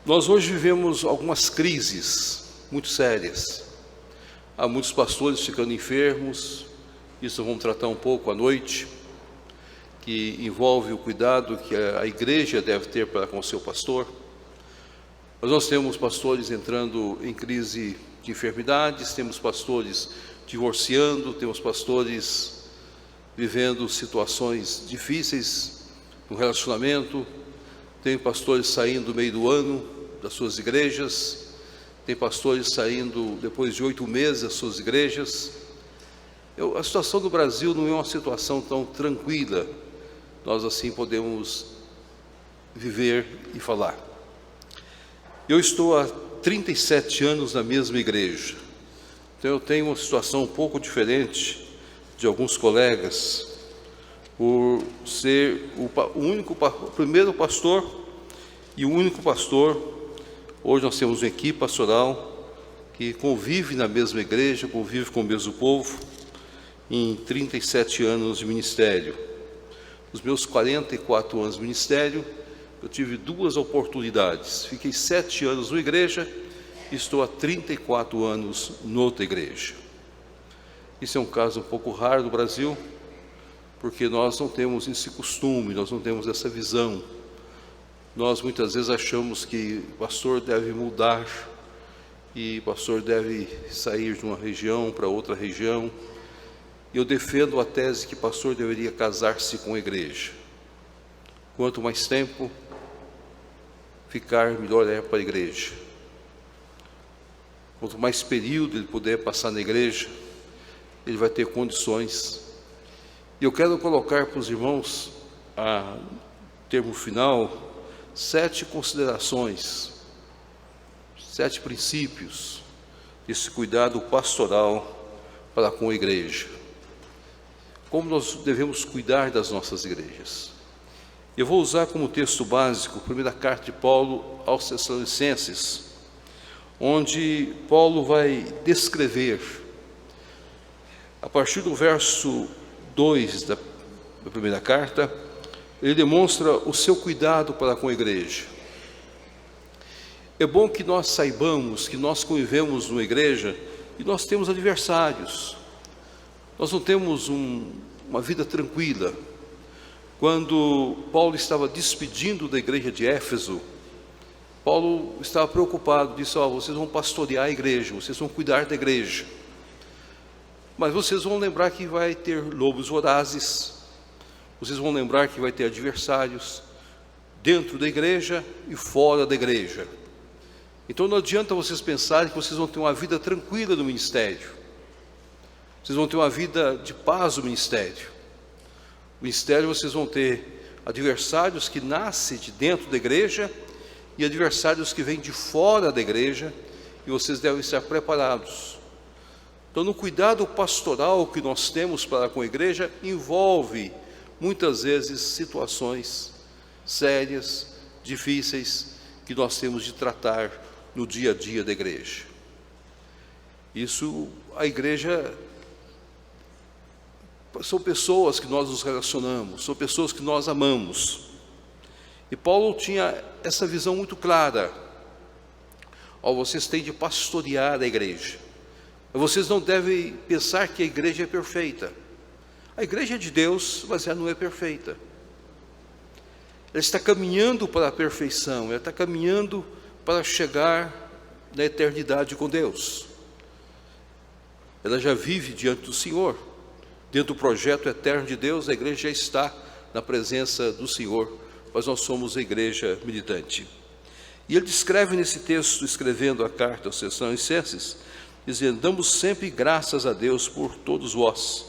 Nós hoje vivemos algumas crises muito sérias. Há muitos pastores ficando enfermos, isso vamos tratar um pouco à noite, que envolve o cuidado que a igreja deve ter para com o seu pastor. Mas nós temos pastores entrando em crise de enfermidades, temos pastores divorciando, temos pastores vivendo situações difíceis no relacionamento, tem pastores saindo no meio do ano das suas igrejas, tem pastores saindo depois de 8 meses das suas igrejas. A situação do Brasil não é uma situação tão tranquila, nós assim podemos viver e falar. Eu estou há 37 anos na mesma igreja, então eu tenho uma situação um pouco diferente de alguns colegas, por ser o primeiro pastor e o único pastor. Hoje nós temos uma equipe pastoral que convive na mesma igreja, convive com o mesmo povo, em 37 anos de ministério. Nos meus 44 anos de ministério, eu tive 2 oportunidades. Fiquei 7 anos na igreja e estou há 34 anos noutra igreja. Isso é um caso um pouco raro no Brasil, porque nós não temos esse costume, nós não temos essa visão. Nós muitas vezes achamos que o pastor deve mudar e o pastor deve sair de uma região para outra região. Eu defendo a tese que o pastor deveria casar-se com a igreja. Quanto mais tempo ficar, melhor é para a igreja. Quanto mais período ele puder passar na igreja, ele vai ter condições. E eu quero colocar para os irmãos, a termo final, 7 considerações, 7 princípios desse cuidado pastoral para com a igreja. Como nós devemos cuidar das nossas igrejas? Eu vou usar como texto básico a primeira carta de Paulo aos Tessalonicenses, onde Paulo vai descrever, a partir do verso 2 da primeira carta, ele demonstra o seu cuidado para com a igreja. É bom que nós saibamos que nós convivemos numa igreja e nós temos adversários. Nós não temos uma vida tranquila. Quando Paulo estava despedindo da igreja de Éfeso, Paulo estava preocupado, disse: vocês vão pastorear a igreja, vocês vão cuidar da igreja, mas vocês vão lembrar que vai ter lobos vorazes, vocês vão lembrar que vai ter adversários dentro da igreja e fora da igreja. Então não adianta vocês pensarem que vocês vão ter uma vida tranquila no ministério, vocês vão ter uma vida de paz no ministério. No ministério vocês vão ter adversários que nascem de dentro da igreja e adversários que vêm de fora da igreja, e vocês devem estar preparados. Então, no cuidado pastoral que nós temos para com a igreja, envolve muitas vezes situações sérias, difíceis, que nós temos de tratar no dia a dia da igreja. Isso, a igreja são pessoas que nós nos relacionamos, são pessoas que nós amamos. E Paulo tinha essa visão muito clara: vocês têm de pastorear a igreja. Vocês não devem pensar que a igreja é perfeita. A igreja é de Deus, mas ela não é perfeita. Ela está caminhando para a perfeição, ela está caminhando para chegar na eternidade com Deus. Ela já vive diante do Senhor. Dentro do projeto eterno de Deus, a igreja já está na presença do Senhor, mas nós somos a igreja militante. E ele descreve nesse texto, escrevendo a carta aos Tessalonicenses, dizendo: damos sempre graças a Deus por todos vós,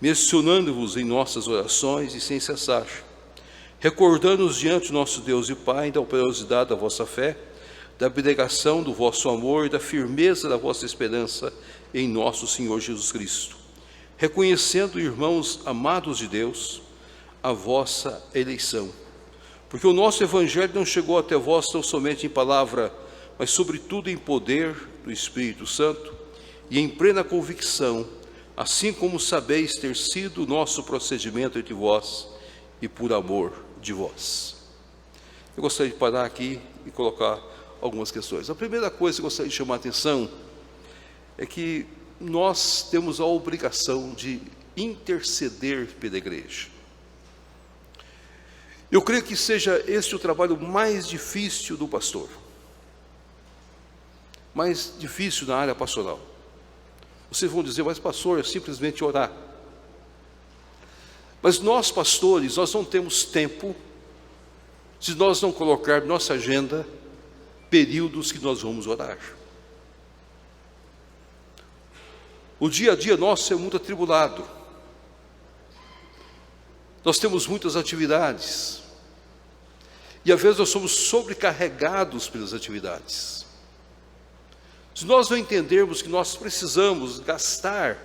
mencionando-vos em nossas orações e sem cessar, recordando-nos diante do nosso Deus e Pai da operosidade da vossa fé, da abnegação do vosso amor e da firmeza da vossa esperança em nosso Senhor Jesus Cristo, reconhecendo, irmãos amados de Deus, a vossa eleição. Porque o nosso evangelho não chegou até vós tão somente em palavra, mas sobretudo em poder do Espírito Santo e em plena convicção, assim como sabeis ter sido o nosso procedimento entre vós e por amor de vós. Eu gostaria de parar aqui e colocar algumas questões. A primeira coisa que eu gostaria de chamar a atenção é que nós temos a obrigação de interceder pela igreja. Eu creio que seja este o trabalho mais difícil do pastor, mais difícil na área pastoral. Vocês vão dizer, mas pastor, é simplesmente orar. Mas nós pastores, nós não temos tempo se nós não colocarmos na nossa agenda períodos que nós vamos orar. O dia a dia nosso é muito atribulado. Nós temos muitas atividades. E às vezes nós somos sobrecarregados pelas atividades. Se nós não entendermos que nós precisamos gastar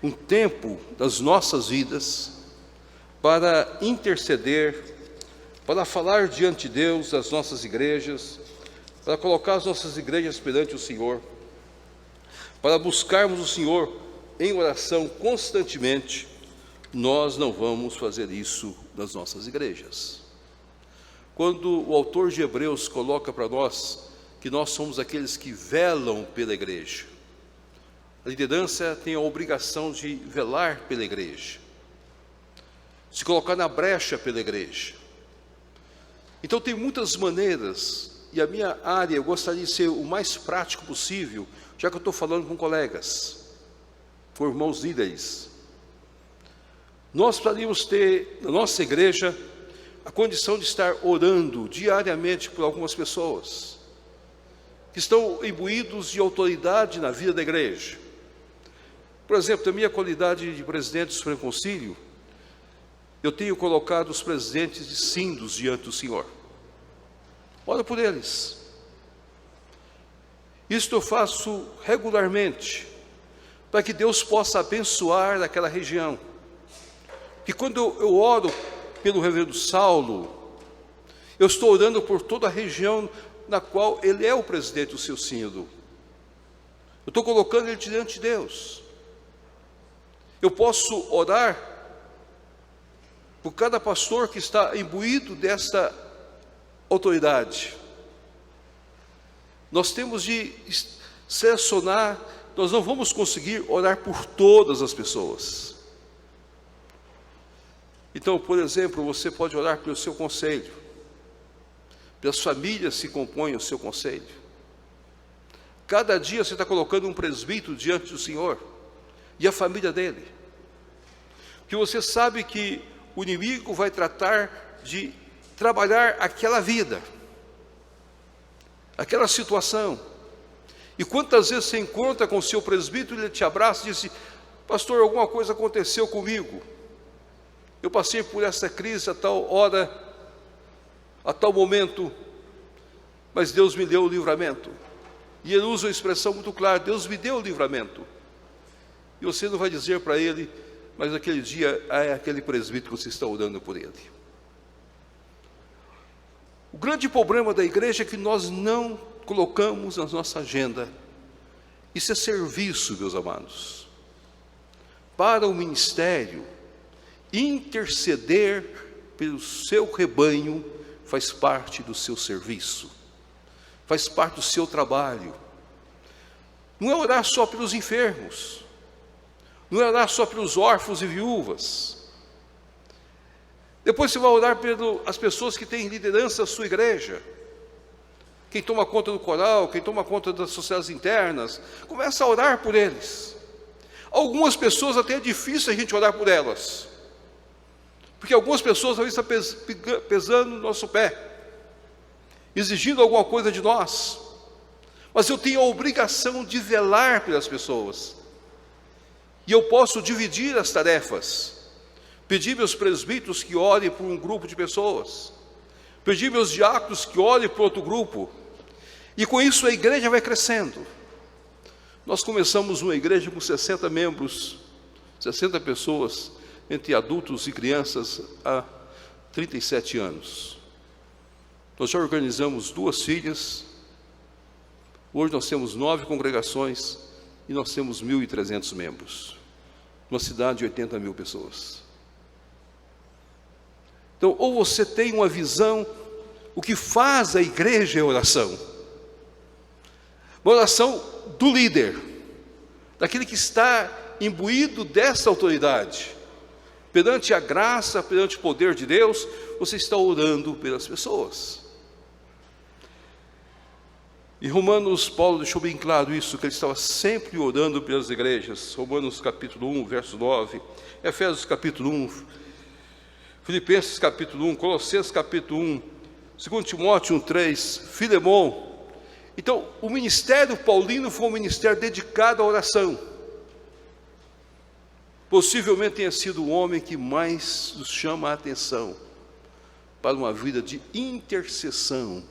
um tempo das nossas vidas para interceder, para falar diante de Deus das nossas igrejas, para colocar as nossas igrejas perante o Senhor, para buscarmos o Senhor em oração constantemente, nós não vamos fazer isso nas nossas igrejas. Quando o autor de Hebreus coloca para nós que nós somos aqueles que velam pela igreja, a liderança tem a obrigação de velar pela igreja, se colocar na brecha pela igreja. Então tem muitas maneiras, e a minha área eu gostaria de ser o mais prático possível, já que eu estou falando com colegas, com irmãos líderes. Nós precisaríamos ter na nossa igreja a condição de estar orando diariamente por algumas pessoas que estão imbuídos de autoridade na vida da igreja. Por exemplo, na minha qualidade de presidente do Supremo Concílio, eu tenho colocado os presidentes de síndos diante do Senhor. Ora por eles. Isto eu faço regularmente, para que Deus possa abençoar aquela região. Que quando eu oro pelo reverendo Saulo, eu estou orando por toda a região na qual ele é o presidente do seu sínodo. Eu estou colocando ele diante de Deus. Eu posso orar por cada pastor que está imbuído dessa autoridade. Nós temos de selecionar, nós não vamos conseguir orar por todas as pessoas. Então, por exemplo, você pode orar pelo seu conselho, pelas famílias que compõem o seu conselho. Cada dia você está colocando um presbítero diante do Senhor e a família dele, que você sabe que o inimigo vai tratar de trabalhar aquela vida, aquela situação. E quantas vezes você encontra com o seu presbítero, ele te abraça e diz: pastor, alguma coisa aconteceu comigo, eu passei por essa crise a tal hora, a tal momento, mas Deus me deu o livramento. E ele usa uma expressão muito clara: Deus me deu o livramento. E você não vai dizer para ele: mas aquele dia é aquele presbítero que você está orando por ele. O grande problema da igreja é que nós não colocamos na nossa agenda. Isso é serviço, meus amados. Para o ministério, interceder pelo seu rebanho faz parte do seu serviço, faz parte do seu trabalho. Não é orar só pelos enfermos, não é orar só pelos órfãos e viúvas. Depois você vai orar pelas pessoas que têm liderança da sua igreja, quem toma conta do coral, quem toma conta das sociedades internas. Começa a orar por eles. Algumas pessoas até é difícil a gente orar por elas, porque algumas pessoas talvez estão pesando no nosso pé, exigindo alguma coisa de nós. Mas eu tenho a obrigação de velar pelas pessoas, e eu posso dividir as tarefas. Pedir meus presbíteros que orem por um grupo de pessoas, pedir meus diáconos que orem por outro grupo, e com isso a igreja vai crescendo. Nós começamos uma igreja com 60 membros, 60 pessoas, entre adultos e crianças, há 37 anos. Nós já organizamos 2 filhas, hoje nós temos 9 congregações, e nós temos 1.300 membros, numa cidade de 80 mil pessoas. Então, ou você tem uma visão o que faz a igreja é oração. Uma oração do líder, daquele que está imbuído dessa autoridade. Perante a graça, perante o poder de Deus, você está orando pelas pessoas. Em Romanos, Paulo deixou bem claro isso, que ele estava sempre orando pelas igrejas. Romanos capítulo 1, verso 9, Efésios capítulo 1, Filipenses capítulo 1, Colossenses capítulo 1, 2 Timóteo 1, 3, Filemon. Então, o ministério paulino foi um ministério dedicado à oração. Possivelmente tenha sido o homem que mais nos chama a atenção para uma vida de intercessão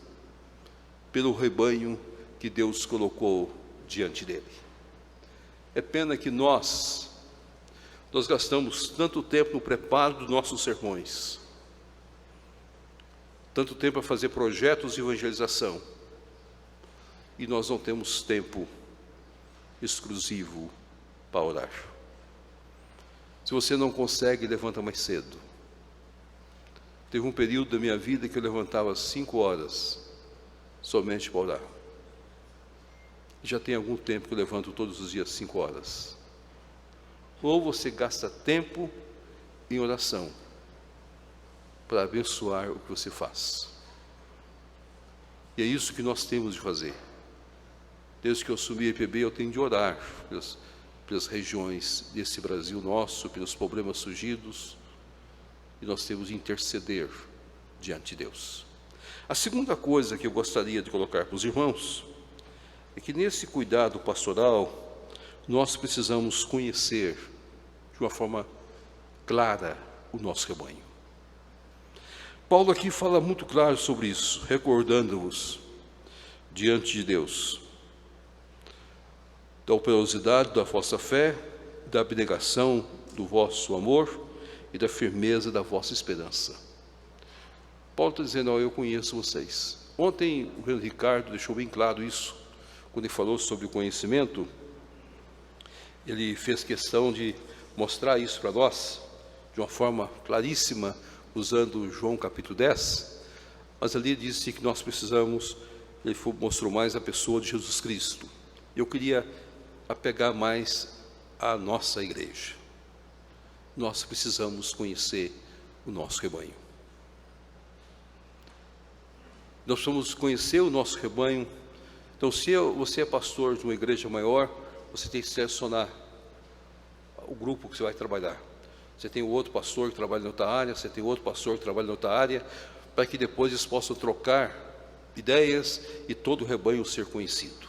pelo rebanho que Deus colocou diante dele. É pena que nós gastamos tanto tempo no preparo dos nossos sermões, tanto tempo a fazer projetos de evangelização, e nós não temos tempo exclusivo para orar. Se você não consegue, levanta mais cedo. Teve um período da minha vida que eu levantava 5 horas somente para orar. Já tem algum tempo que eu levanto todos os dias 5 horas. Ou você gasta tempo em oração para abençoar o que você faz. E é isso que nós temos de fazer. Desde que eu assumi a IPB, eu tenho de orar pelas regiões desse Brasil nosso, pelos problemas surgidos, e nós temos de interceder diante de Deus. A segunda coisa que eu gostaria de colocar para os irmãos é que nesse cuidado pastoral nós precisamos conhecer de uma forma clara o nosso rebanho. Paulo aqui fala muito claro sobre isso, recordando-vos diante de Deus da operosidade da vossa fé, da abnegação do vosso amor e da firmeza da vossa esperança. Paulo está dizendo: eu conheço vocês. Ontem o Reverendo Ricardo deixou bem claro isso, quando ele falou sobre o conhecimento. Ele fez questão de mostrar isso para nós, de uma forma claríssima, usando João capítulo 10, mas ali disse que nós precisamos, ele mostrou mais a pessoa de Jesus Cristo. Eu queria apegar mais à nossa igreja. Nós precisamos conhecer o nosso rebanho. Nós precisamos conhecer o nosso rebanho. Então, se você é pastor de uma igreja maior, você tem que selecionar o grupo que você vai trabalhar. Você tem outro pastor que trabalha em outra área, você tem outro pastor que trabalha em outra área, para que depois eles possam trocar ideias e todo o rebanho ser conhecido.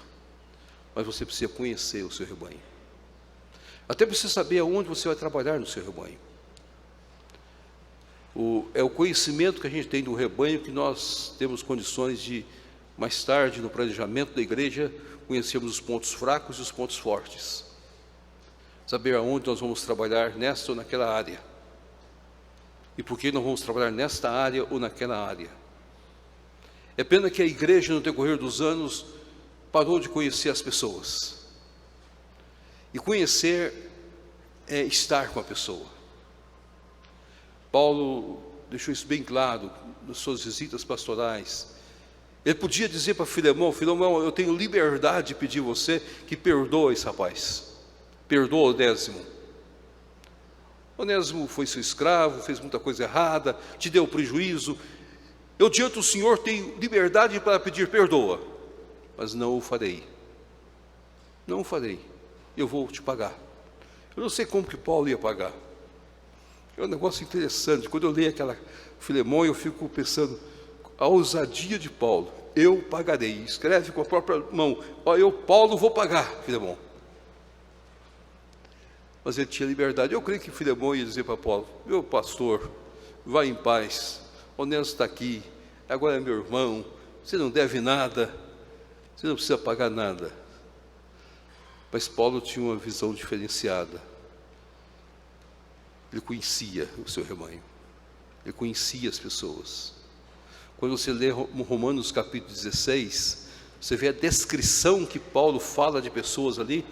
Mas você precisa conhecer o seu rebanho. Até precisa saber aonde você vai trabalhar no seu rebanho. É o conhecimento que a gente tem do rebanho que nós temos condições de, mais tarde, no planejamento da igreja, conhecermos os pontos fracos e os pontos fortes. Saber aonde nós vamos trabalhar nesta ou naquela área. E por que nós vamos trabalhar nesta área ou naquela área. É pena que a igreja, no decorrer dos anos, parou de conhecer as pessoas. E conhecer é estar com a pessoa. Paulo deixou isso bem claro nas suas visitas pastorais. Ele podia dizer para Filemão: Filemão, eu tenho liberdade de pedir você que perdoe esse rapaz. Perdoa Onésimo. Onésimo foi seu escravo, fez muita coisa errada, te deu prejuízo. Eu diante do Senhor tenho liberdade para pedir perdoa, mas não o farei. Não o farei. Eu vou te pagar. Eu não sei como que Paulo ia pagar. É um negócio interessante. Quando eu leio aquela Filemão, eu fico pensando, a ousadia de Paulo: eu pagarei. Escreve com a própria mão: eu, Paulo, vou pagar, Filemão. Mas ele tinha liberdade. Eu creio que Filemão ia dizer para Paulo: meu pastor, vá em paz, Onésimo está aqui, agora é meu irmão, você não deve nada, você não precisa pagar nada. Mas Paulo tinha uma visão diferenciada. Ele conhecia o seu rebanho, ele conhecia as pessoas. Quando você lê Romanos capítulo 16, você vê a descrição que Paulo fala de pessoas ali,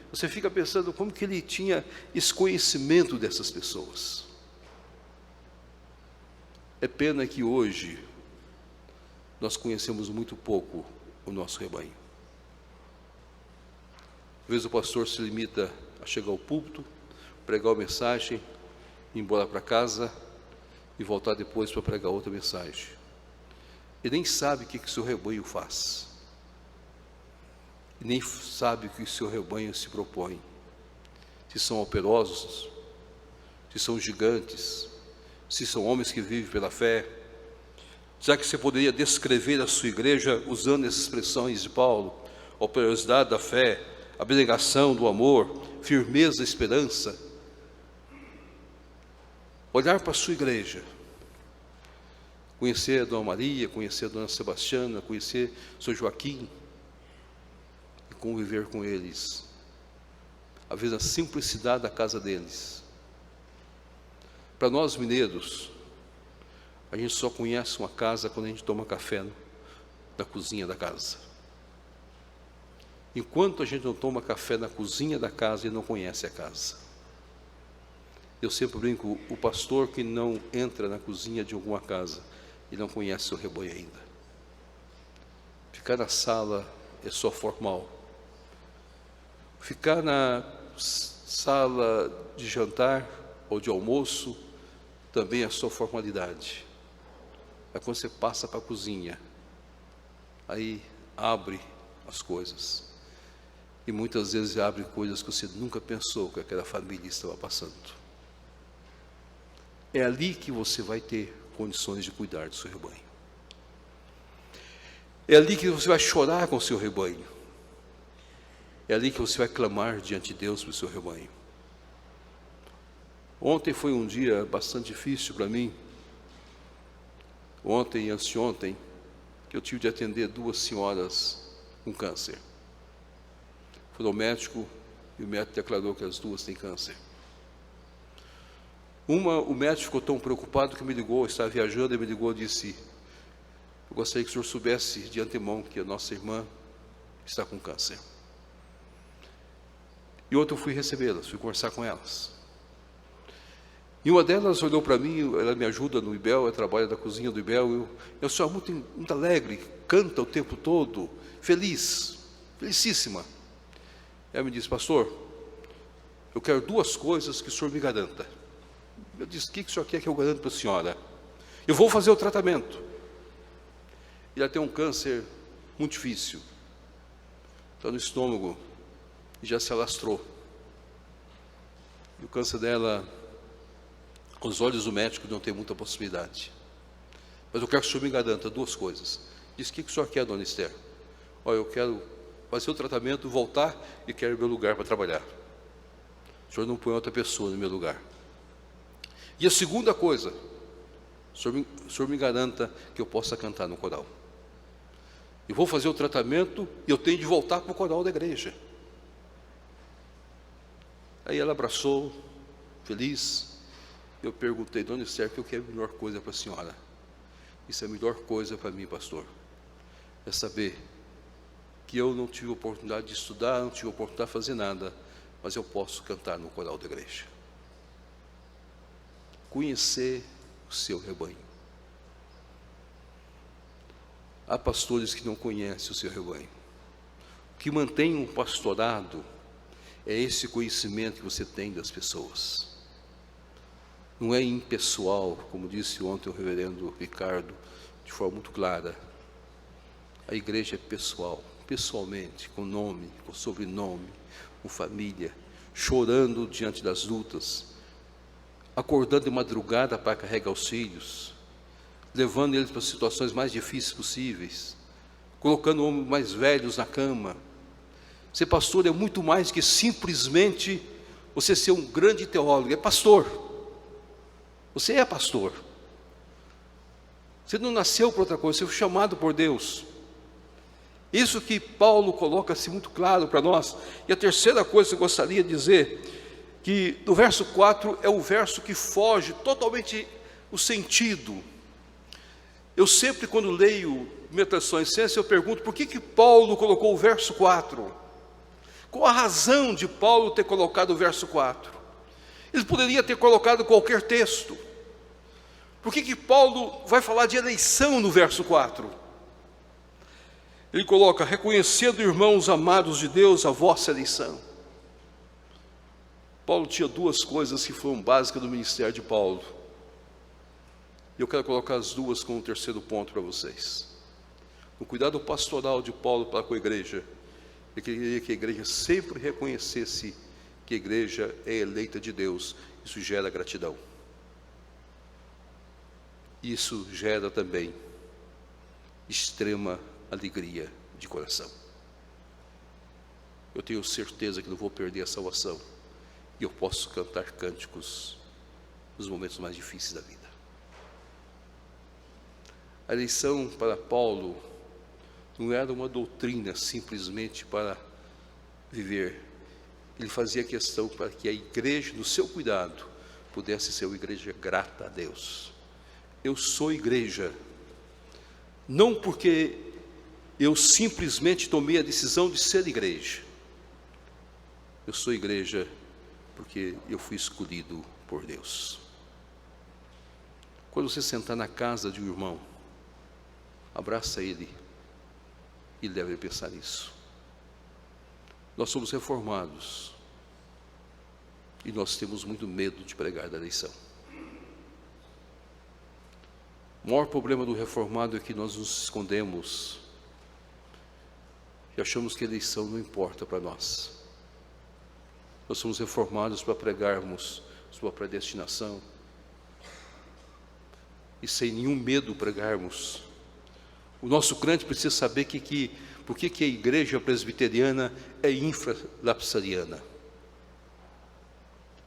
você fica pensando como que ele tinha esse conhecimento dessas pessoas. É pena que hoje nós conhecemos muito pouco o nosso rebanho. Às vezes o pastor se limita a chegar ao púlpito, pregar uma mensagem, ir embora para casa e voltar depois para pregar outra mensagem. Ele nem sabe o que o seu rebanho faz. E nem sabe o que o seu rebanho se propõe. Se são operosos, se são gigantes, se são homens que vivem pela fé. Já que você poderia descrever a sua igreja usando essas expressões de Paulo: operosidade da fé, abnegação do amor, firmeza da esperança. Olhar para a sua igreja, conhecer a Dona Maria, conhecer a Dona Sebastiana, conhecer o Sr. Joaquim, e conviver com eles, às vezes a simplicidade da casa deles. Para nós mineiros, a gente só conhece uma casa quando a gente toma café na cozinha da casa. Enquanto a gente não toma café na cozinha da casa, ele não conhece a casa. Eu sempre brinco, o pastor que não entra na cozinha de alguma casa, ele não conhece o rebanho ainda. Ficar na sala é só formal. Ficar na sala de jantar ou de almoço também é só formalidade. É quando você passa para a cozinha, aí abre as coisas. E muitas vezes abre coisas que você nunca pensou que aquela família estava passando. É ali que você vai ter condições de cuidar do seu rebanho. É ali que você vai chorar com o seu rebanho. É ali que você vai clamar diante de Deus para o seu rebanho. Ontem foi um dia bastante difícil para mim. Ontem e anteontem, que eu tive de atender 2 senhoras com câncer. Fui ao médico e o médico declarou que as 2 têm câncer. O médico ficou tão preocupado que me ligou, estava viajando e me ligou e disse: eu gostaria que o senhor soubesse de antemão que a nossa irmã está com câncer. E outra eu fui recebê-las, fui conversar com elas. E uma delas olhou para mim, ela me ajuda no IBEL, ela trabalha na cozinha do IBEL, eu sou muito alegre, canta o tempo todo, feliz, felicíssima. Ela me disse: pastor, eu quero 2 coisas que o senhor me garanta. Eu disse: o que o senhor quer que eu garanto para a senhora? Eu vou fazer o tratamento. E ela tem um câncer muito difícil, está no estômago e já se alastrou. E o câncer dela, aos olhos do médico, não tem muita possibilidade. Mas eu quero que o senhor me garanta 2 coisas. Disse: o que o senhor quer, dona Esther? Olha, eu quero fazer o tratamento, voltar e quero meu lugar para trabalhar. O senhor não põe outra pessoa no meu lugar. E a segunda coisa, o senhor me garanta que eu possa cantar no coral. Eu vou fazer o tratamento e eu tenho de voltar para o coral da igreja. Aí ela abraçou, feliz. Eu perguntei: dona Esther, o que é a melhor coisa para a senhora? Isso é a melhor coisa para mim, pastor, é saber que eu não tive oportunidade de estudar, não tive oportunidade de fazer nada, mas eu posso cantar no coral da igreja. Conhecer o seu rebanho. Há pastores que não conhecem o seu rebanho. O que mantém um pastorado é esse conhecimento que você tem das pessoas. Não é impessoal, como disse ontem o reverendo Ricardo, de forma muito clara. A igreja é pessoal, pessoalmente, com nome, com sobrenome, com família, chorando diante das lutas, acordando de madrugada para carregar os filhos, levando eles para as situações mais difíceis possíveis, colocando homens mais velhos na cama. Ser pastor é muito mais que simplesmente você ser um grande teólogo. É pastor. Você é pastor. Você não nasceu por outra coisa, você foi chamado por Deus. Isso que Paulo coloca-se muito claro para nós. E a terceira coisa que eu gostaria de dizer, que no verso 4 é o verso que foge totalmente o sentido. Eu sempre, quando leio minha tradução em essência, eu pergunto: por que Paulo colocou o verso 4? Qual a razão de Paulo ter colocado o verso 4? Ele poderia ter colocado qualquer texto. Por que Paulo vai falar de eleição no verso 4? Ele coloca: reconhecendo, irmãos amados de Deus, a vossa eleição. Paulo tinha duas coisas que foram básicas do ministério de Paulo. E eu quero colocar as duas como um terceiro ponto para vocês. O cuidado pastoral de Paulo para com a igreja, ele queria que a igreja sempre reconhecesse que a igreja é eleita de Deus. Isso gera gratidão. Isso gera também extrema alegria de coração. Eu tenho certeza que não vou perder a salvação, e eu posso cantar cânticos nos momentos mais difíceis da vida. A eleição para Paulo não era uma doutrina simplesmente para viver. Ele fazia questão para que a igreja, no seu cuidado, pudesse ser uma igreja grata a Deus. Eu sou igreja, não porque eu simplesmente tomei a decisão de ser igreja. Eu sou igreja porque eu fui escolhido por Deus. Quando você sentar na casa de um irmão, abraça ele, e deve pensar nisso. Nós somos reformados, e nós temos muito medo de pregar da eleição. O maior problema do reformado é que nós nos escondemos e achamos que a eleição não importa para nós. Nós somos reformados para pregarmos sua predestinação e sem nenhum medo pregarmos. O nosso crente precisa saber por que a igreja presbiteriana é infralapsariana.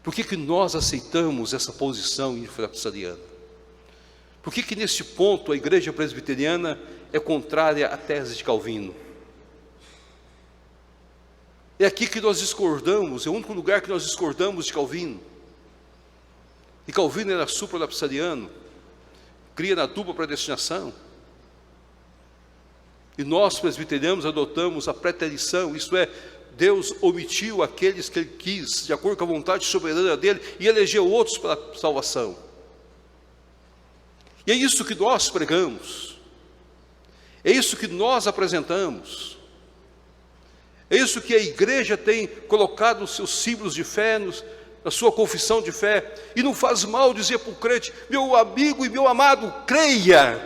Por que nós aceitamos essa posição infralapsariana? Por que nesse ponto a igreja presbiteriana é contrária à tese de Calvino? É aqui que nós discordamos, é o único lugar que nós discordamos de Calvino. E Calvino era supralapsariano, cria na dupla predestinação. E nós presbiterianos adotamos a preterição, isto é, Deus omitiu aqueles que Ele quis, de acordo com a vontade soberana dEle, e elegeu outros para a salvação. E é isso que nós pregamos, é isso que nós apresentamos, é isso que a igreja tem colocado os seus símbolos de fé, na sua confissão de fé. E não faz mal dizer para o crente: meu amigo e meu amado, creia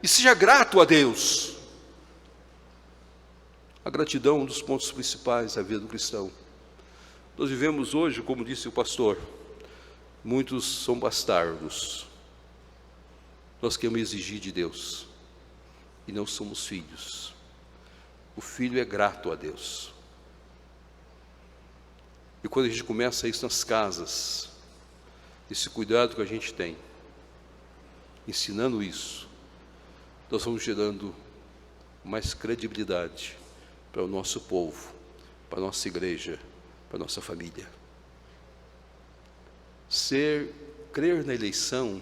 e seja grato a Deus. A gratidão é um dos pontos principais da vida do cristão. Nós vivemos hoje, como disse o pastor, muitos são bastardos. Nós queremos exigir de Deus, e não somos filhos. O filho é grato a Deus. E quando a gente começa isso nas casas, esse cuidado que a gente tem, ensinando isso, nós vamos gerando mais credibilidade para o nosso povo, para a nossa igreja, para a nossa família. Crer na eleição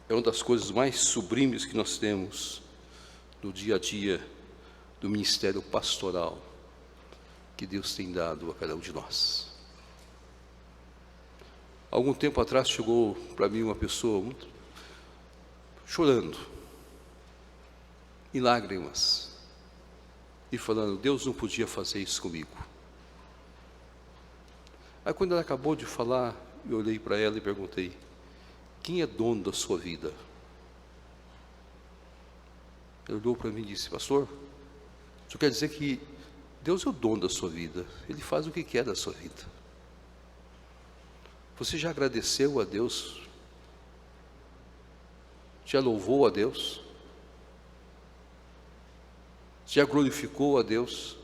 é uma das coisas mais sublimes que nós temos no dia a dia do ministério pastoral que Deus tem dado a cada um de nós. Algum tempo atrás chegou para mim uma pessoa muito chorando, em lágrimas, e falando: Deus não podia fazer isso comigo. Aí quando ela acabou de falar, eu olhei para ela e perguntei: quem é dono da sua vida? Ela olhou para mim e disse: pastor, isso quer dizer que Deus é o dono da sua vida, Ele faz o que quer da sua vida. Você já agradeceu a Deus? Já louvou a Deus? Já glorificou a Deus?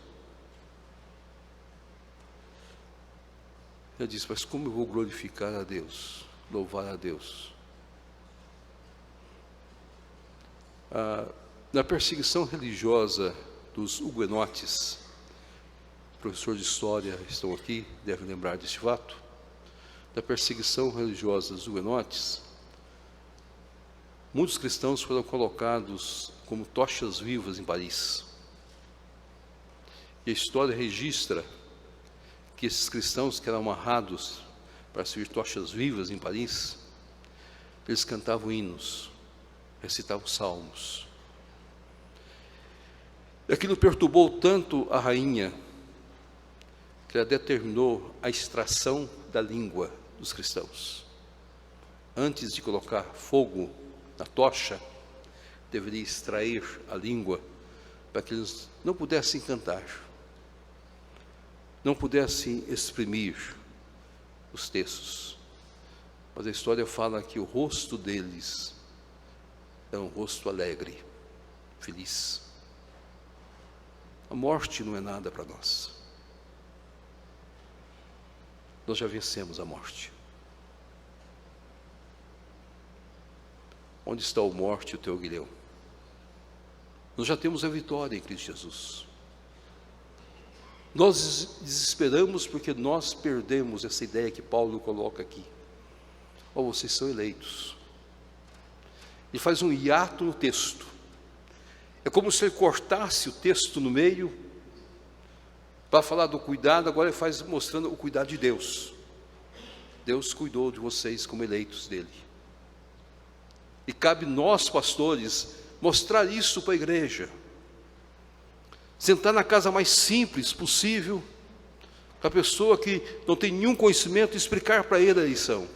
Ela disse: mas como eu vou glorificar a Deus, louvar a Deus? Na perseguição religiosa dos huguenotes, professor de história estão aqui, devem lembrar deste fato. Da perseguição religiosa dos huguenotes, muitos cristãos foram colocados como tochas vivas em Paris. E a história registra que esses cristãos que eram amarrados para servir tochas vivas em Paris, eles cantavam hinos, recitavam salmos. Aquilo perturbou tanto a rainha, que ela determinou a extração da língua dos cristãos. Antes de colocar fogo na tocha, deveria extrair a língua, para que eles não pudessem cantar, não pudessem exprimir os textos. Mas a história fala que o rosto deles é um rosto alegre, feliz. A morte não é nada para nós. Nós já vencemos a morte. Onde está a morte, o teu aguilhão? Nós já temos a vitória em Cristo Jesus. Nós desesperamos porque nós perdemos essa ideia que Paulo coloca aqui. Vocês são eleitos. Ele faz um hiato no texto. É como se ele cortasse o texto no meio, para falar do cuidado. Agora ele faz mostrando o cuidado de Deus. Deus cuidou de vocês como eleitos dele. E cabe nós, pastores, mostrar isso para a igreja. Sentar na casa mais simples possível, para a pessoa que não tem nenhum conhecimento, explicar para ele a lição.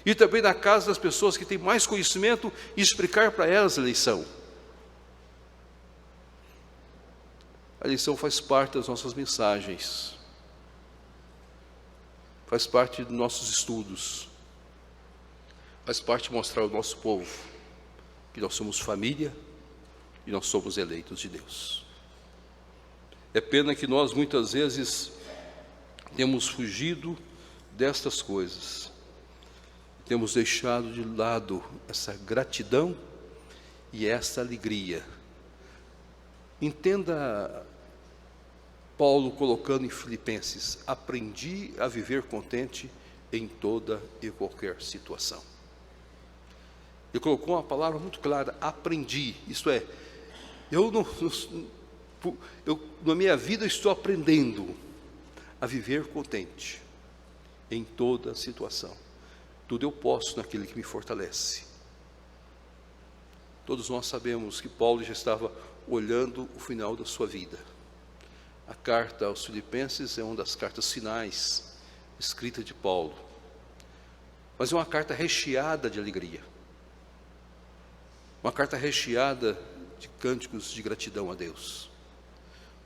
E também na casa das pessoas que têm mais conhecimento, explicar para elas a lição. A lição faz parte das nossas mensagens, faz parte dos nossos estudos, faz parte de mostrar ao nosso povo que nós somos família e nós somos eleitos de Deus. É pena que nós muitas vezes temos fugido destas coisas, temos deixado de lado essa gratidão e essa alegria. Entenda Paulo colocando em Filipenses: aprendi a viver contente em toda e qualquer situação. Ele colocou uma palavra muito clara: aprendi. Isto é, na minha vida estou aprendendo a viver contente em toda situação. Tudo eu posso naquele que me fortalece. Todos nós sabemos que Paulo já estava olhando o final da sua vida. A carta aos Filipenses é uma das cartas finais escrita de Paulo, mas é uma carta recheada de alegria, uma carta recheada de cânticos de gratidão a Deus,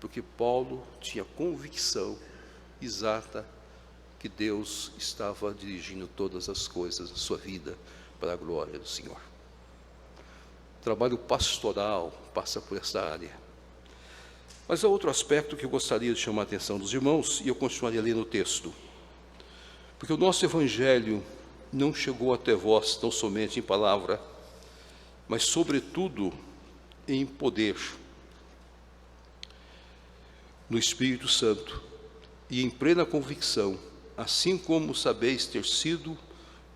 porque Paulo tinha convicção exata que Deus estava dirigindo todas as coisas da sua vida para a glória do Senhor. O trabalho pastoral passa por essa área. Mas há outro aspecto que eu gostaria de chamar a atenção dos irmãos, e eu continuaria lendo o texto. Porque o nosso evangelho não chegou até vós tão somente em palavra, mas sobretudo em poder, no Espírito Santo, e em plena convicção, assim como sabeis ter sido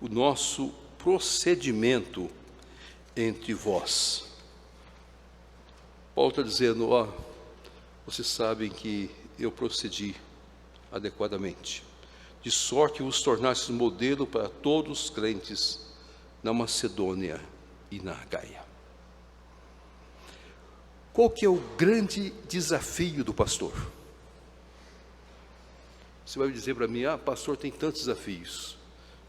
o nosso procedimento entre vós. Paulo está dizendo: vocês sabem que eu procedi adequadamente, de sorte que vos tornastes modelo para todos os crentes na Macedônia e na Gaia. Qual que é o grande desafio do pastor? Você vai dizer para mim: pastor, tem tantos desafios.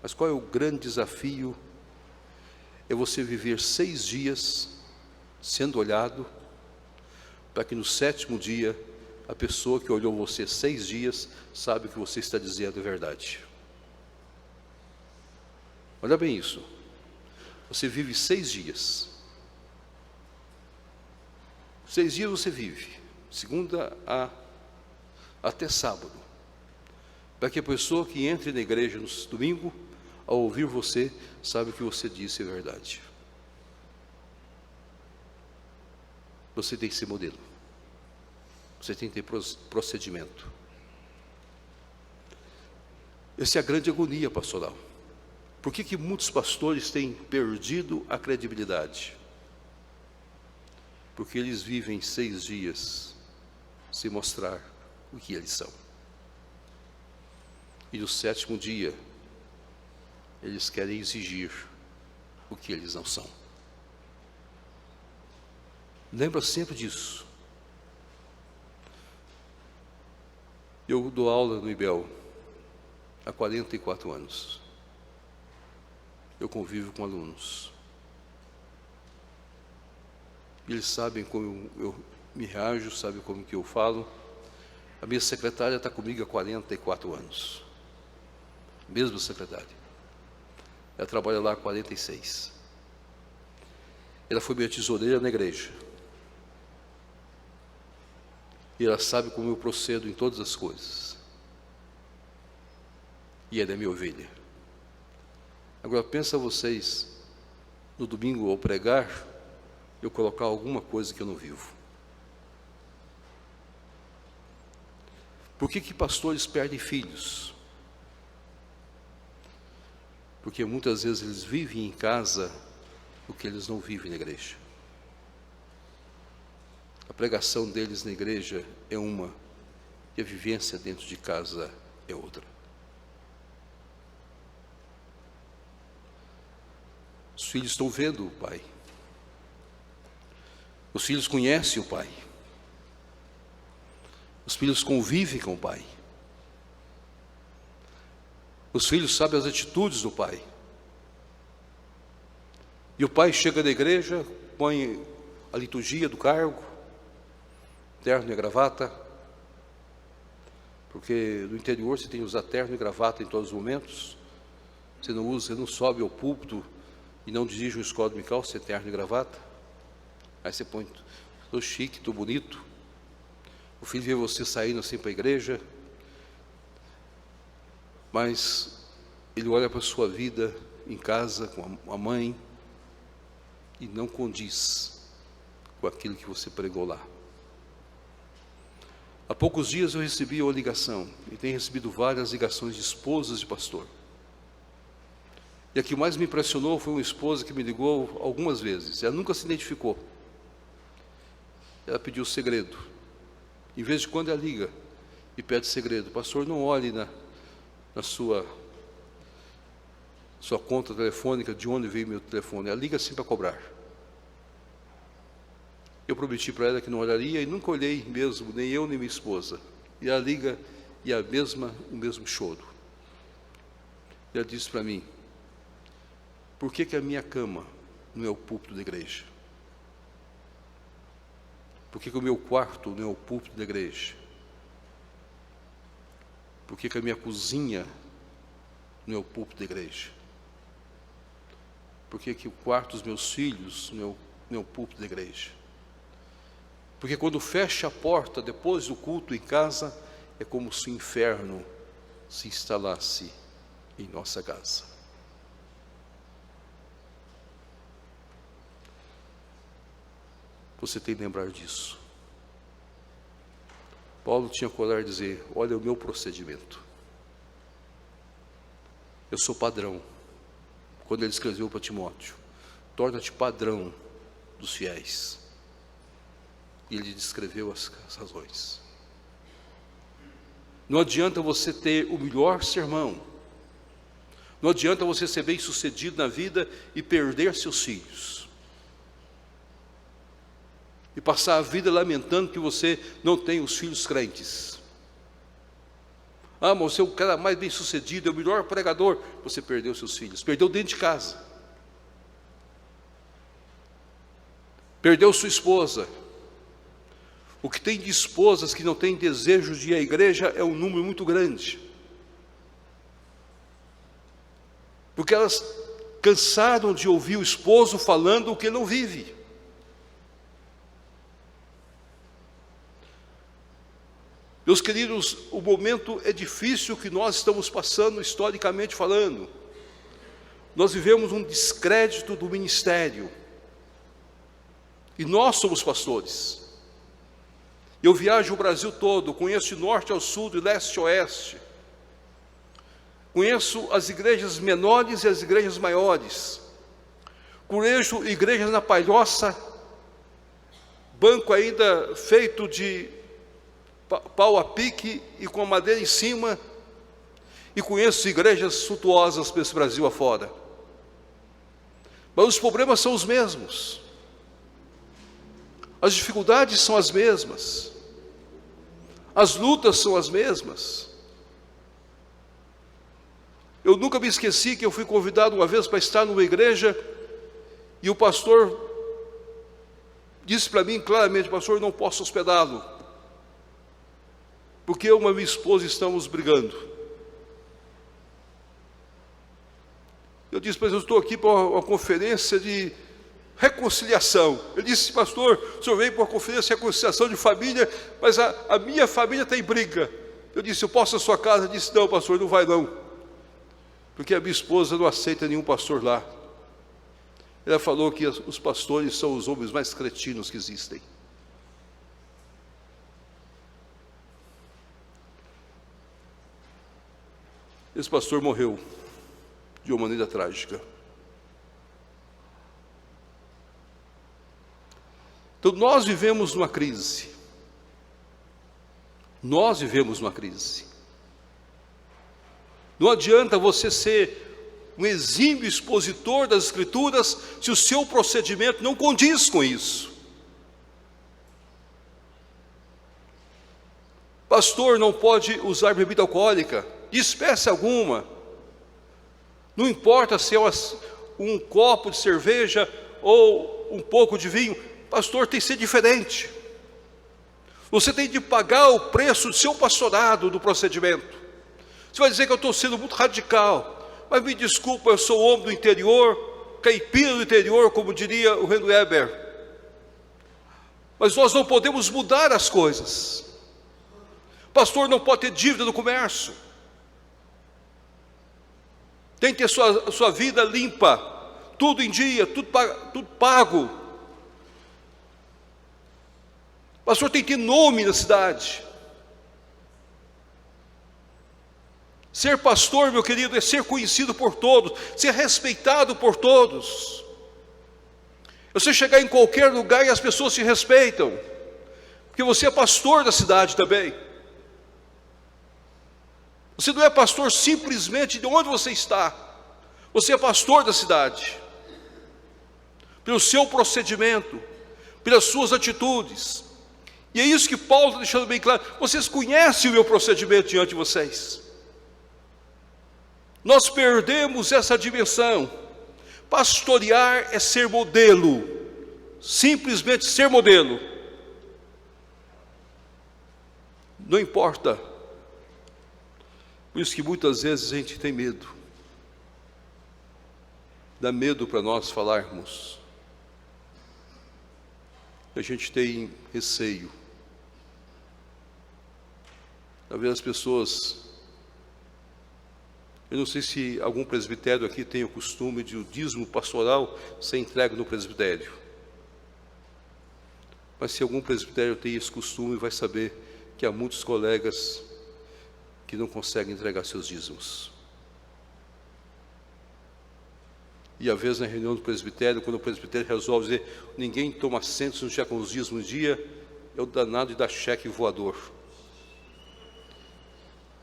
Mas qual é o grande desafio? É você viver 6 dias sendo olhado, para que no 7º dia, a pessoa que olhou você 6 dias, sabe que você está dizendo a verdade. Olha bem isso. Você vive 6 dias. 6 dias você vive, segunda até sábado, para que a pessoa que entre na igreja no domingo, ao ouvir você, sabe que você disse a verdade. Você tem que ser modelo. Você tem que ter procedimento. Essa é a grande agonia pastoral. Por que muitos pastores têm perdido a credibilidade? Porque eles vivem 6 dias sem mostrar o que eles são. E no 7º dia, eles querem exigir o que eles não são. Lembra sempre disso. Eu dou aula no IBEL há 44 anos. Eu convivo com alunos. Eles sabem como eu me reajo, sabem como que eu falo. A minha secretária está comigo há 44 anos. Mesma secretária. Ela trabalha lá há 46. Ela foi minha tesoureira na igreja. E ela sabe como eu procedo em todas as coisas. E ela é minha ovelha. Agora pensa vocês, no domingo ao pregar, eu colocar alguma coisa que eu não vivo. Por que pastores perdem filhos? Porque muitas vezes eles vivem em casa o que eles não vivem na igreja. A pregação deles na igreja é uma, e a vivência dentro de casa é outra. Os filhos estão vendo o pai. Os filhos conhecem o pai. Os filhos convivem com o pai. Os filhos sabem as atitudes do pai. E o pai chega na igreja, põe a liturgia do cargo, terno e gravata, porque no interior você tem que usar terno e gravata em todos os momentos. Você não sobe ao púlpito e não dirige o escola dominical, você tem terno e gravata. Aí você põe, tô chique, tô bonito. O filho vê você saindo assim para a igreja, mas ele olha para a sua vida em casa com a mãe e não condiz com aquilo que você pregou lá. Há poucos dias eu recebi uma ligação, e tenho recebido várias ligações de esposas de pastor. E a que mais me impressionou foi uma esposa que me ligou algumas vezes. Ela nunca se identificou. Ela pediu segredo. Em vez de quando ela liga e pede segredo, pastor, não olhe na sua conta telefônica, de onde veio meu telefone. Ela liga assim para cobrar. Eu prometi para ela que não olharia e nunca olhei mesmo, nem eu nem minha esposa. E ela liga e o mesmo choro. E ela disse para mim, por que a minha cama não é o púlpito da igreja? Por que o meu quarto não é o púlpito da igreja? Por que a minha cozinha não é o púlpito da igreja? Por que o quarto dos meus filhos não é o púlpito da igreja? Porque quando fecha a porta depois do culto em casa, é como se o inferno se instalasse em nossa casa. Você tem que lembrar disso. Paulo tinha coragem de dizer, olha o meu procedimento. Eu sou padrão. Quando ele escreveu para Timóteo, torna-te padrão dos fiéis. E ele descreveu as razões. Não adianta você ter o melhor sermão. Não adianta você ser bem sucedido na vida e perder seus filhos. E passar a vida lamentando que você não tem os filhos crentes. Ah, mas você é o cara mais bem sucedido, é o melhor pregador. Você perdeu seus filhos, perdeu dentro de casa. Perdeu sua esposa. O que tem de esposas que não têm desejo de ir à igreja é um número muito grande. Porque elas cansaram de ouvir o esposo falando o que não vive. Meus queridos, o momento é difícil que nós estamos passando historicamente falando. Nós vivemos um descrédito do ministério. E nós somos pastores. Eu viajo o Brasil todo, conheço de norte ao sul, de leste a oeste. Conheço as igrejas menores e as igrejas maiores. Conheço igrejas na Palhoça, banco ainda feito de pau a pique e com a madeira em cima, e conheço igrejas suntuosas para esse Brasil afora. Mas os problemas são os mesmos. As dificuldades são as mesmas. as lutas são as mesmas. Eu nunca me esqueci que eu fui convidado uma vez para estar numa igreja, e o pastor disse para mim claramente: pastor, eu não posso hospedá-lo, porque eu e minha esposa estamos brigando. Eu disse: mas eu estou aqui para uma conferência de reconciliação. Ele disse: pastor, o senhor veio para uma conferência de reconciliação de família, mas a minha família tem briga. Eu disse: eu posso ir à sua casa? Ele disse: não, pastor, não vai não, porque a minha esposa não aceita nenhum pastor lá. Ela falou que os pastores são os homens mais cretinos que existem. Esse pastor morreu de uma maneira trágica. Então nós vivemos numa crise. Nós vivemos numa crise. Não adianta você ser um exímio expositor das Escrituras se o seu procedimento não condiz com isso. Pastor não pode usar bebida alcoólica de espécie alguma. Não importa se é um copo de cerveja ou um pouco de vinho. Pastor, tem que ser diferente. Você tem de pagar o preço do seu pastorado, do procedimento. Você vai dizer que eu estou sendo muito radical, mas me desculpa, eu sou homem do interior, caipira do interior, como diria o Rendo Weber. Mas nós não podemos mudar as coisas. Pastor não pode ter dívida no comércio. Tem que ter sua vida limpa, tudo em dia, tudo pago. Pastor tem que ter nome na cidade. Ser pastor, meu querido, é ser conhecido por todos, ser respeitado por todos. Você chegar em qualquer lugar e as pessoas te respeitam, porque você é pastor da cidade também. Você não é pastor simplesmente de onde você está, você é pastor da cidade, pelo seu procedimento, pelas suas atitudes. E é isso que Paulo está deixando bem claro: vocês conhecem o meu procedimento diante de vocês. Nós perdemos essa dimensão. Pastorear é ser modelo, simplesmente ser modelo. Não importa. Por isso que muitas vezes a gente tem medo. Dá medo para nós falarmos. A gente tem receio. Talvez as pessoas... Eu não sei se algum presbitério aqui tem o costume de o dízimo pastoral ser entregue no presbitério. Mas se algum presbitério tem esse costume, vai saber que há muitos colegas que não conseguem entregar seus dízimos. E às vezes na reunião do presbitério, quando o presbitério resolve dizer: ninguém toma assento se não tiver com os dízimos no dia, é o danado de dar cheque voador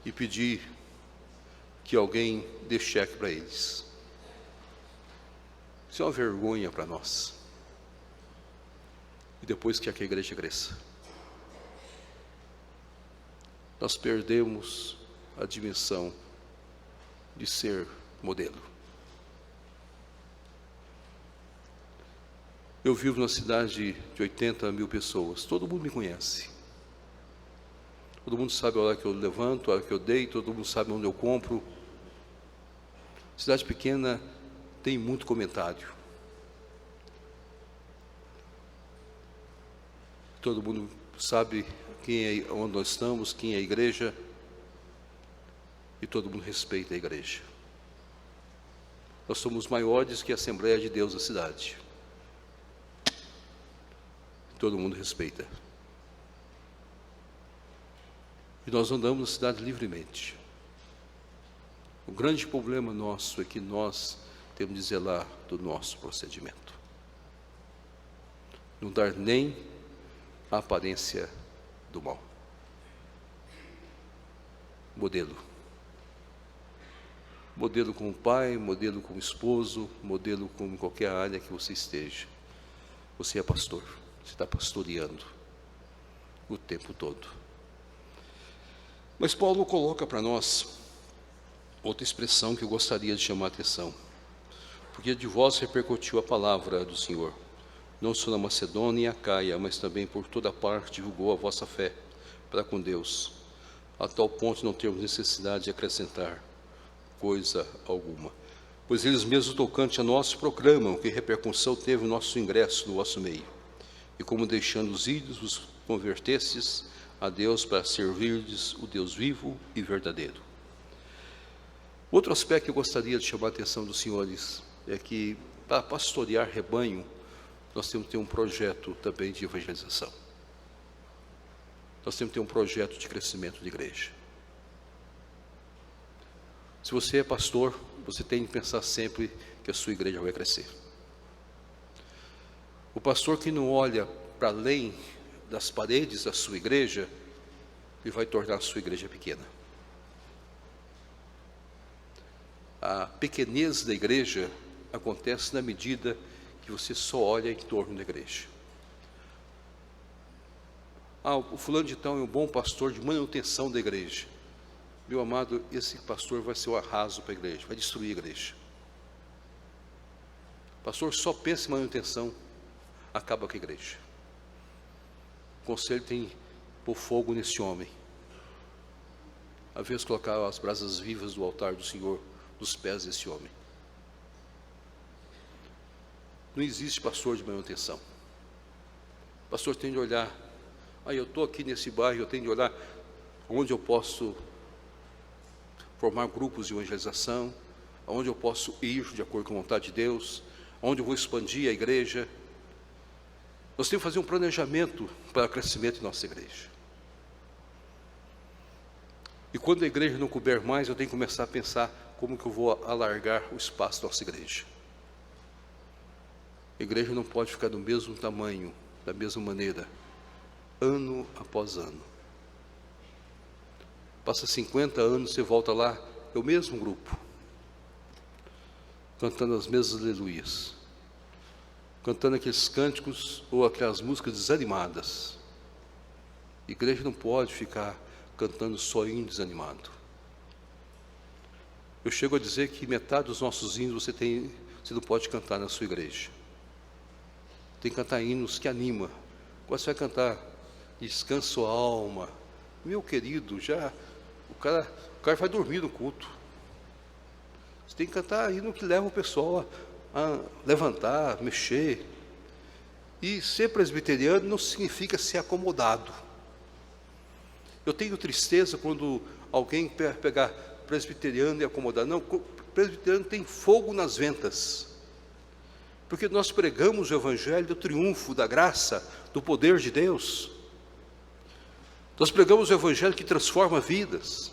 e pedir que alguém dê cheque para eles. Isso é uma vergonha para nós. E depois que a igreja cresça, nós perdemos a dimensão de ser modelo. Eu vivo numa cidade de 80 mil pessoas, todo mundo me conhece. Todo mundo sabe a hora que eu levanto, a hora que eu deito, todo mundo sabe onde eu compro. Cidade pequena tem muito comentário. Todo mundo sabe onde nós estamos, quem é a igreja, e todo mundo respeita a igreja. Nós somos maiores que a Assembleia de Deus da cidade. Todo mundo respeita. E nós andamos na cidade livremente. O grande problema nosso é que nós temos de zelar do nosso procedimento. Não dar nem a aparência do mal. Modelo. Modelo como pai, modelo como esposo, modelo como qualquer área que você esteja. Você é pastor, você está pastoreando o tempo todo. Mas Paulo coloca para nós outra expressão que eu gostaria de chamar a atenção. Porque de vós repercutiu a palavra do Senhor, não só na Macedônia e Acaia, mas também por toda parte divulgou a vossa fé para com Deus, a tal ponto de não termos necessidade de acrescentar coisa alguma. Pois eles mesmos tocante a nós proclamam que repercussão teve o nosso ingresso no vosso meio, e como deixando os ídolos vos convertestes a Deus para servirdes o Deus vivo e verdadeiro. Outro aspecto que eu gostaria de chamar a atenção dos senhores é que, para pastorear rebanho, nós temos que ter um projeto também de evangelização. Nós temos que ter um projeto de crescimento de igreja. Se você é pastor, você tem que pensar sempre que a sua igreja vai crescer. O pastor que não olha para além das paredes da sua igreja, ele vai tornar a sua igreja pequena. A pequenez da igreja acontece na medida que você só olha em torno da igreja. O fulano de tal é um bom pastor de manutenção da igreja. Meu amado, esse pastor vai ser o arraso para a igreja, vai destruir a igreja. O pastor só pensa em manutenção, acaba com a igreja. O conselho tem que pôr fogo nesse homem. Às vezes colocar as brasas vivas do altar do Senhor nos pés desse homem. Não existe pastor de manutenção. O pastor tem de olhar, eu estou aqui nesse bairro, eu tenho de olhar onde eu posso formar grupos de evangelização, onde eu posso ir de acordo com a vontade de Deus, onde eu vou expandir a igreja. Nós temos que fazer um planejamento para o crescimento de nossa igreja. E quando a igreja não couber mais, eu tenho que começar a pensar como que eu vou alargar o espaço da nossa igreja. A igreja não pode ficar do mesmo tamanho, da mesma maneira, ano após ano. Passa 50 anos, você volta lá, é o mesmo grupo, cantando as mesmas aleluias, cantando aqueles cânticos ou aquelas músicas desanimadas. A igreja não pode ficar cantando só hino desanimado. Eu chego a dizer que metade dos nossos hinos você não pode cantar na sua igreja. Tem que cantar hinos que animam. Quando você vai cantar Descansa sua alma, meu querido, o cara vai dormir no culto. Você tem que cantar hino que leva o pessoal a levantar, mexer. E ser presbiteriano não significa ser acomodado. Eu tenho tristeza quando alguém pegar presbiteriano e acomodar. Não, presbiteriano tem fogo nas ventas. Porque nós pregamos o evangelho do triunfo, da graça, do poder de Deus. Nós pregamos o evangelho que transforma vidas.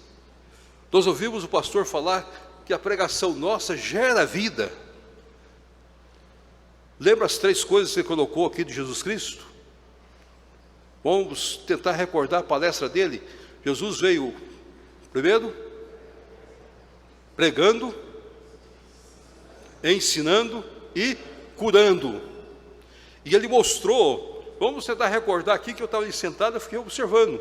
Nós ouvimos o pastor falar que a pregação nossa gera vida. Lembra as 3 coisas que ele colocou aqui de Jesus Cristo? Vamos tentar recordar a palestra dele. Jesus veio, primeiro, pregando, ensinando e curando. E ele mostrou, vamos tentar recordar aqui que eu estava ali sentado, eu fiquei observando.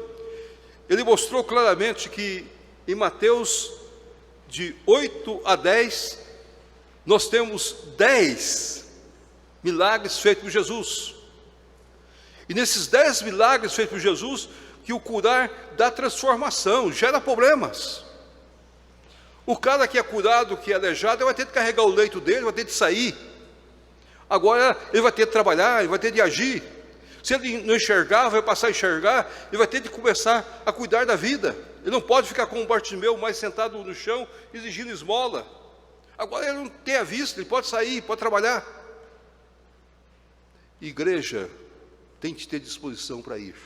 Ele mostrou claramente que em Mateus, de 8 a 10, nós temos 10 milagres feitos por Jesus. E nesses 10 milagres feitos por Jesus, que o curar dá transformação, gera problemas. O cara que é curado, que é aleijado, ele vai ter de carregar o leito dele, vai ter de sair. Agora ele vai ter de trabalhar, ele vai ter de agir. Se ele não enxergar, vai passar a enxergar, ele vai ter de começar a cuidar da vida. Ele não pode ficar como o Bartimeu, mais sentado no chão, exigindo esmola. Agora ele não tem a vista, ele pode sair, pode trabalhar. Igreja tem que ter disposição para ir.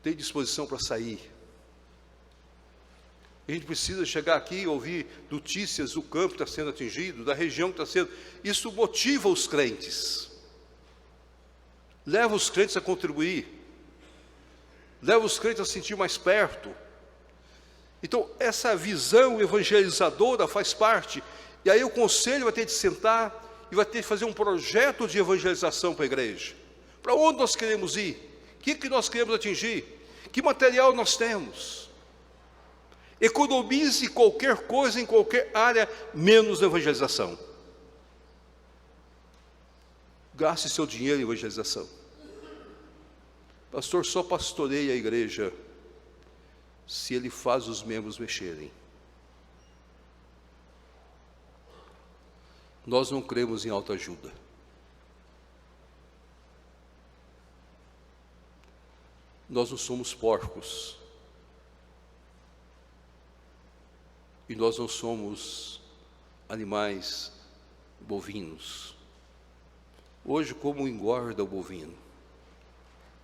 Tem disposição para sair. A gente precisa chegar aqui e ouvir notícias do campo que está sendo atingido, da região que está sendo. Isso motiva os crentes. Leva os crentes a contribuir. Leva os crentes a se sentir mais perto. Então, essa visão evangelizadora faz parte. E aí o conselho vai ter de sentar e vai ter de fazer um projeto de evangelização para a igreja. Para onde nós queremos ir? O que nós queremos atingir? Que material nós temos? Economize qualquer coisa em qualquer área, menos evangelização. Gaste seu dinheiro em evangelização. Pastor, só pastoreia a igreja se ele faz os membros mexerem. Nós não cremos em autoajuda. Nós não somos porcos. E nós não somos animais bovinos. Hoje, como engorda o bovino?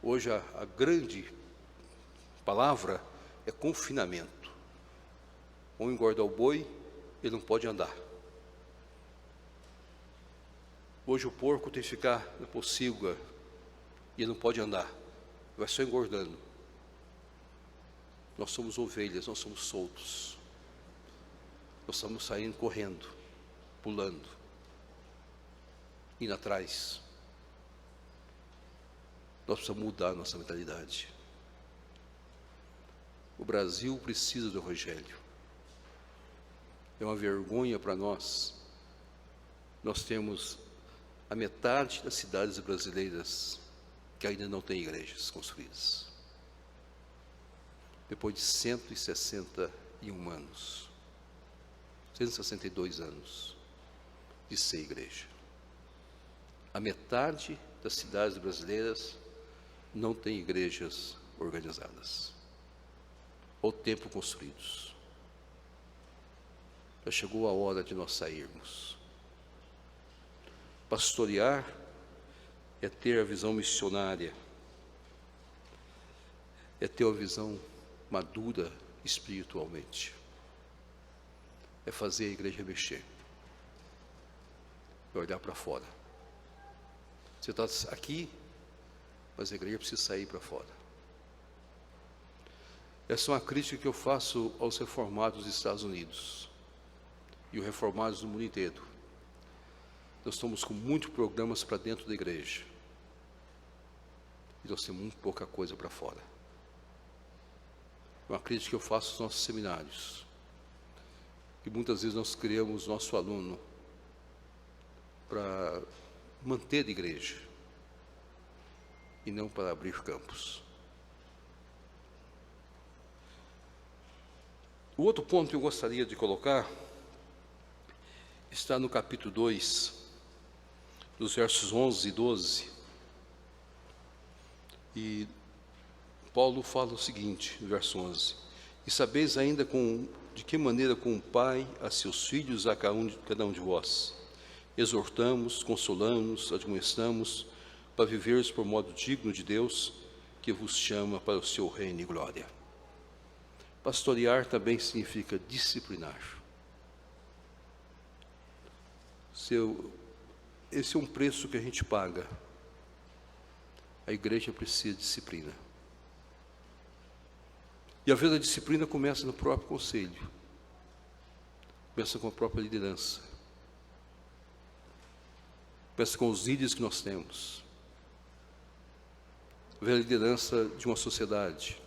Hoje a grande palavra é confinamento. Ou engorda o boi, ele não pode andar. Hoje o porco tem que ficar na pocilga e ele não pode andar. Vai só engordando. Nós somos ovelhas, nós somos soltos. Nós estamos saindo correndo, pulando, indo atrás. Nós precisamos mudar a nossa mentalidade. O Brasil precisa do Evangelho. É uma vergonha para nós. Nós temos a metade das cidades brasileiras que ainda não tem igrejas construídas. Depois de 161 anos. 162 anos de ser igreja. A metade das cidades brasileiras não tem igrejas organizadas ou templos construídos. Já chegou a hora de nós sairmos. Pastorear é ter a visão missionária, é ter uma visão madura espiritualmente. É fazer a igreja mexer, é olhar para fora. Você está aqui, mas a igreja precisa sair para fora. Essa é uma crítica que eu faço aos reformados dos Estados Unidos e os reformados do mundo inteiro. Nós estamos com muitos programas para dentro da igreja e nós temos muito pouca coisa para fora. É uma crítica que eu faço aos nossos seminários. E muitas vezes nós criamos nosso aluno para manter a igreja e não para abrir campos. O outro ponto que eu gostaria de colocar está no capítulo 2, dos versos 11 e 12. E Paulo fala o seguinte, no verso 11: E sabeis ainda de que maneira com o Pai a seus filhos, a cada um de vós, exortamos, consolamos, admoestamos, para viveres por modo digno de Deus, que vos chama para o seu reino e glória. Pastorear também significa disciplinar. Esse é um preço que a gente paga. A igreja precisa de disciplina. E a verdadeira disciplina começa no próprio conselho. Começa com a própria liderança. Começa com os líderes que nós temos. A verdadeira liderança de uma sociedade.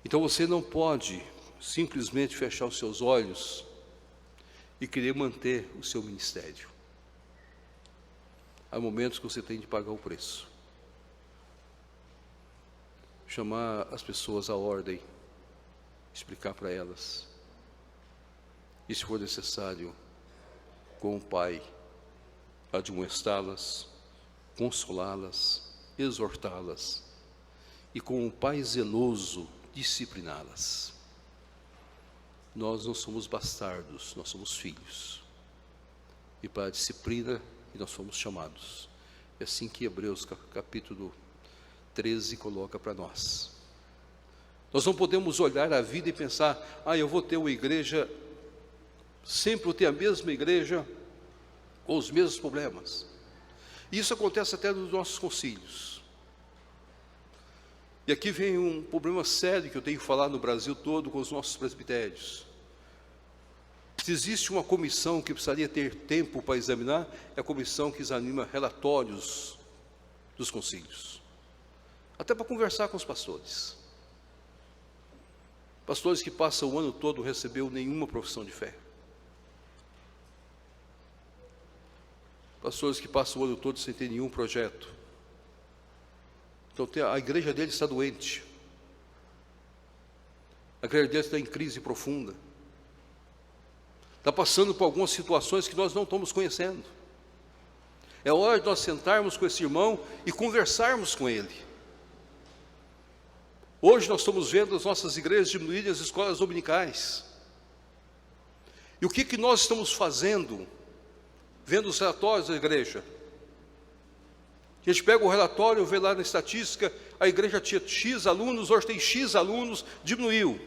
Então você não pode simplesmente fechar os seus olhos e querer manter o seu ministério. Há momentos que você tem de pagar o preço. Chamar as pessoas à ordem, explicar para elas. E se for necessário, com o Pai, admoestá-las, consolá-las, exortá-las. E com o Pai zeloso, discipliná-las. Nós não somos bastardos, nós somos filhos. E para a disciplina nós fomos chamados. É assim que Hebreus capítulo 13 coloca para nós. Nós não podemos olhar a vida e pensar: eu vou ter uma igreja, sempre vou ter a mesma igreja, com os mesmos problemas. Isso acontece até nos nossos concílios. E aqui vem um problema sério que eu tenho que falar no Brasil todo com os nossos presbitérios. Se existe uma comissão que precisaria ter tempo para examinar, é a comissão que examina relatórios dos concílios. até para conversar com os pastores. Pastores que passam o ano todo não recebeu nenhuma profissão de fé. Pastores que passam o ano todo sem ter nenhum projeto. Então a igreja dele está doente. A igreja dele está em crise profunda. Está passando por algumas situações que nós não estamos conhecendo. É hora de nós sentarmos com esse irmão e conversarmos com ele. Hoje nós estamos vendo as nossas igrejas diminuírem as escolas dominicais. E o que nós estamos fazendo, vendo os relatórios da igreja? A gente pega o relatório, vê lá na estatística, a igreja tinha X alunos, hoje tem X alunos, diminuiu.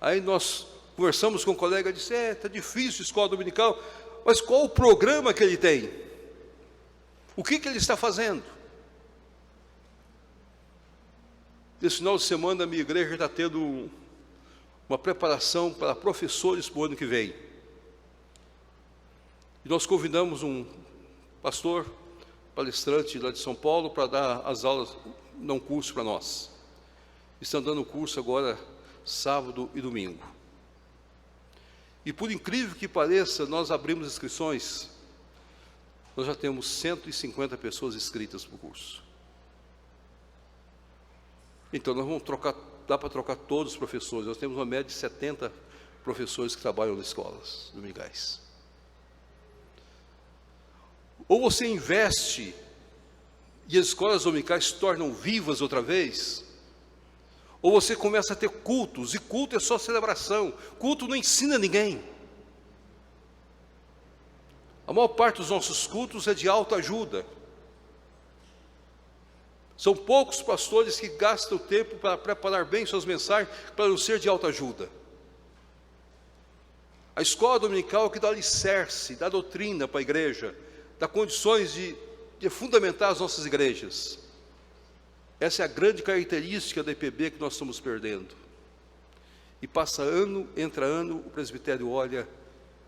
Aí nós conversamos com um colega e disse, está difícil a escola dominical, mas qual o programa que ele tem? O que ele está fazendo? Nesse final de semana, a minha igreja está tendo uma preparação para professores para o ano que vem. E nós convidamos um pastor, palestrante lá de São Paulo, para dar as aulas, dar um curso para nós. Estão dando o curso agora, sábado e domingo. E por incrível que pareça, nós abrimos inscrições, nós já temos 150 pessoas inscritas para o curso. Então nós vamos trocar, dá para trocar todos os professores. Nós temos uma média de 70 professores que trabalham nas escolas dominicais. Ou você investe e as escolas dominicais se tornam vivas outra vez, ou você começa a ter cultos, e culto é só celebração, culto não ensina ninguém. A maior parte dos nossos cultos é de autoajuda. São poucos pastores que gastam tempo para preparar bem suas mensagens, para não ser de autoajuda. A escola dominical é que dá alicerce, dá doutrina para a igreja, dá condições de fundamentar as nossas igrejas. Essa é a grande característica da IPB que nós estamos perdendo. E passa ano, entra ano, o presbitério olha,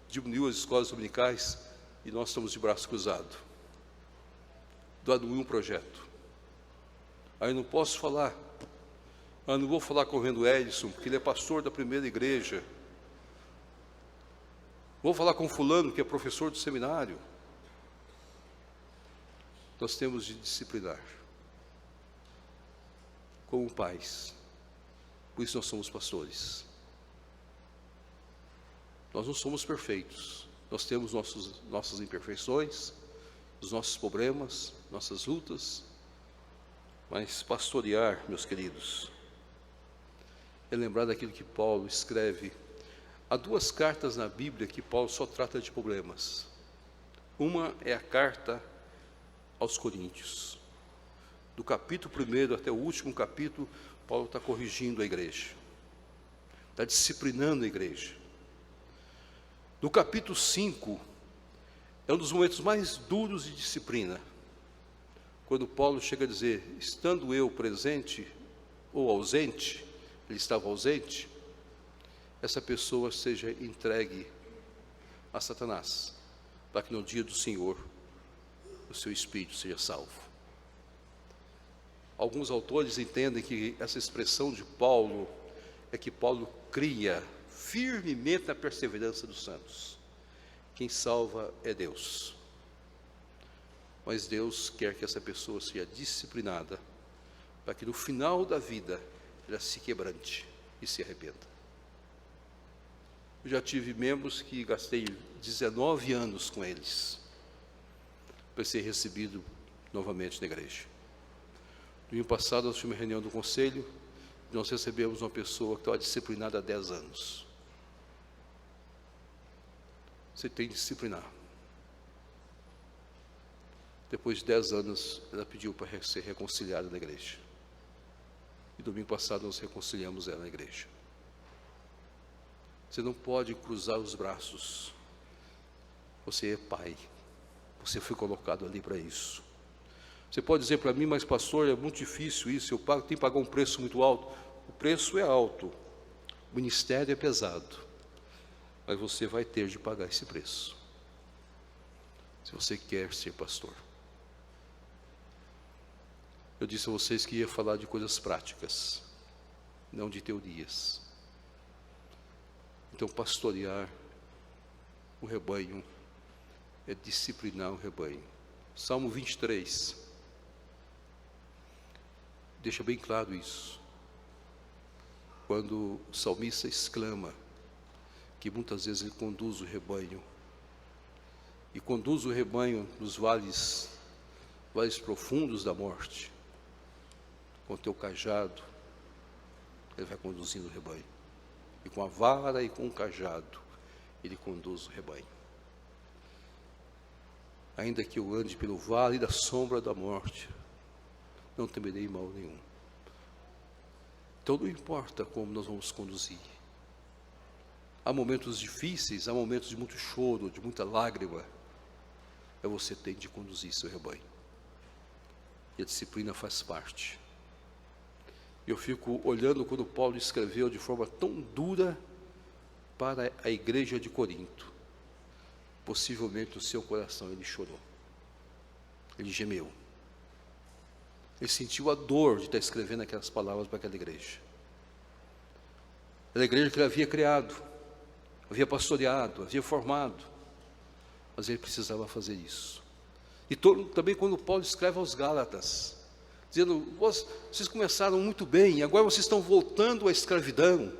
diminuiu as escolas dominicais, e nós estamos de braço cruzado, dando um projeto. Aí não posso falar, não vou falar com o Rendo Edson, porque ele é pastor da primeira igreja. Vou falar com fulano, que é professor do seminário. Nós temos de disciplinar, como pais. Por isso nós somos pastores. Nós não somos perfeitos. Nós temos nossas imperfeições, os nossos problemas, nossas lutas. Mas pastorear, meus queridos, é lembrar daquilo que Paulo escreve. Há duas cartas na Bíblia que Paulo só trata de problemas. Uma é a carta aos Coríntios. Do capítulo 1 até o último capítulo, Paulo está corrigindo a igreja, está disciplinando a igreja. No capítulo 5, é um dos momentos mais duros de disciplina, quando Paulo chega a dizer, estando eu presente ou ausente, ele estava ausente, essa pessoa seja entregue a Satanás, para que no dia do Senhor o seu espírito seja salvo. Alguns autores entendem que essa expressão de Paulo é que Paulo cria firmemente a perseverança dos santos. Quem salva é Deus. Mas Deus quer que essa pessoa seja disciplinada, para que no final da vida ela se quebrante e se arrependa. Eu já tive membros que gastei 19 anos com eles, para ser recebido novamente na igreja. No ano passado nós tivemos uma reunião do conselho, e nós recebemos uma pessoa que estava disciplinada há 10 anos. Você tem que disciplinar. Depois de 10 anos, ela pediu para ser reconciliada na igreja. E domingo passado nós reconciliamos ela na igreja. Você não pode cruzar os braços. Você é pai. Você foi colocado ali para isso. Você pode dizer para mim, mas pastor, é muito difícil isso, eu tenho que pagar um preço muito alto. O preço é alto, o ministério é pesado, mas você vai ter de pagar esse preço, se você quer ser pastor. Eu disse a vocês que ia falar de coisas práticas, não de teorias. Então, pastorear o rebanho é disciplinar o rebanho. Salmo 23 deixa bem claro isso. Quando o salmista exclama que muitas vezes ele conduz o rebanho, e conduz o rebanho nos vales profundos da morte, com o teu cajado, ele vai conduzindo o rebanho. E com a vara e com o cajado, ele conduz o rebanho. Ainda que eu ande pelo vale da sombra da morte, não temerei mal nenhum. Então não importa como nós vamos conduzir. Há momentos difíceis, há momentos de muito choro, de muita lágrima. Você tem de conduzir seu rebanho. E a disciplina faz parte. Eu fico olhando quando Paulo escreveu de forma tão dura para a igreja de Corinto. Possivelmente o seu coração ele chorou. Ele gemeu. Ele sentiu a dor de estar escrevendo aquelas palavras para aquela igreja. Era a igreja que ele havia criado, havia pastoreado, havia formado. Mas ele precisava fazer isso. E também quando Paulo escreve aos Gálatas, dizendo, vocês começaram muito bem, agora vocês estão voltando à escravidão.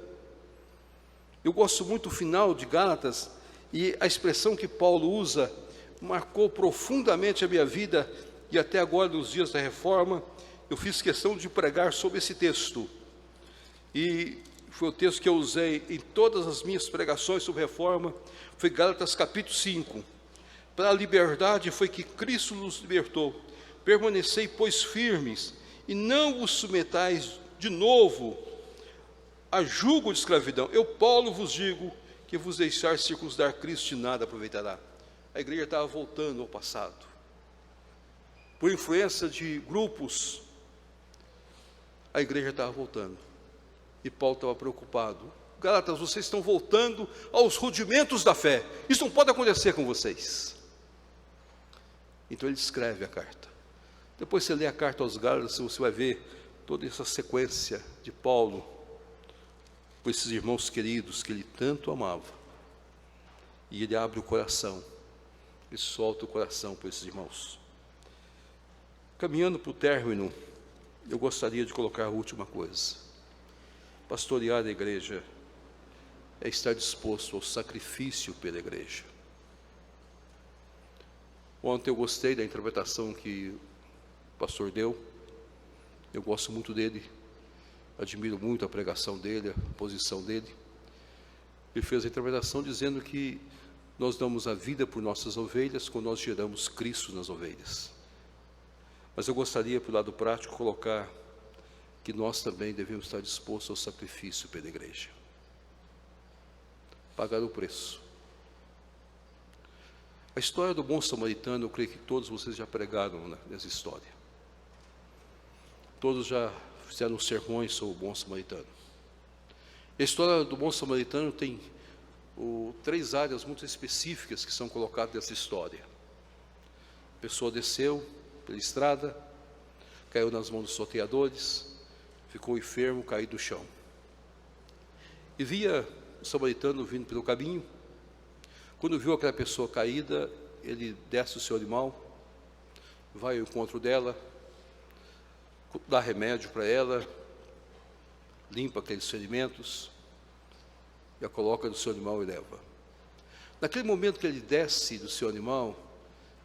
Eu gosto muito do final de Gálatas, e a expressão que Paulo usa, marcou profundamente a minha vida, e até agora, nos dias da reforma, eu fiz questão de pregar sobre esse texto. E foi o texto que eu usei em todas as minhas pregações sobre reforma, foi Gálatas capítulo 5. Para a liberdade foi que Cristo nos libertou. Permanecei, pois, firmes, e não vos submetais de novo a jugo de escravidão. Eu, Paulo, vos digo que vos deixar circuncidar Cristo de nada aproveitará. A igreja estava voltando ao passado. Por influência de grupos, a igreja estava voltando. E Paulo estava preocupado. Gálatas, vocês estão voltando aos rudimentos da fé. Isso não pode acontecer com vocês. Então ele escreve a carta. Depois você lê a carta aos Gálatas, você vai ver toda essa sequência de Paulo com esses irmãos queridos que ele tanto amava. E ele abre o coração, e solta o coração para esses irmãos. Caminhando para o término, eu gostaria de colocar a última coisa. Pastorear a igreja é estar disposto ao sacrifício pela igreja. Ontem eu gostei da interpretação que o pastor deu. Eu gosto muito dele, admiro muito a pregação dele, a posição dele. Ele fez a interpretação dizendo que nós damos a vida por nossas ovelhas quando nós geramos Cristo nas ovelhas. Mas eu gostaria, pelo lado prático, colocar que nós também devemos estar dispostos ao sacrifício pela igreja. Pagar o preço. A história do bom samaritano, eu creio que todos vocês já pregaram nessa história. Todos já fizeram sermões sobre o bom samaritano. A história do bom samaritano tem 3 áreas muito específicas que são colocadas nessa história. A pessoa desceu pela estrada, caiu nas mãos dos salteadores, ficou enfermo, caiu do chão. E via o samaritano vindo pelo caminho. Quando viu aquela pessoa caída, ele desce o seu animal, vai ao encontro dela, dá remédio para ela, limpa aqueles ferimentos, e a coloca no seu animal e leva. Naquele momento que ele desce do seu animal,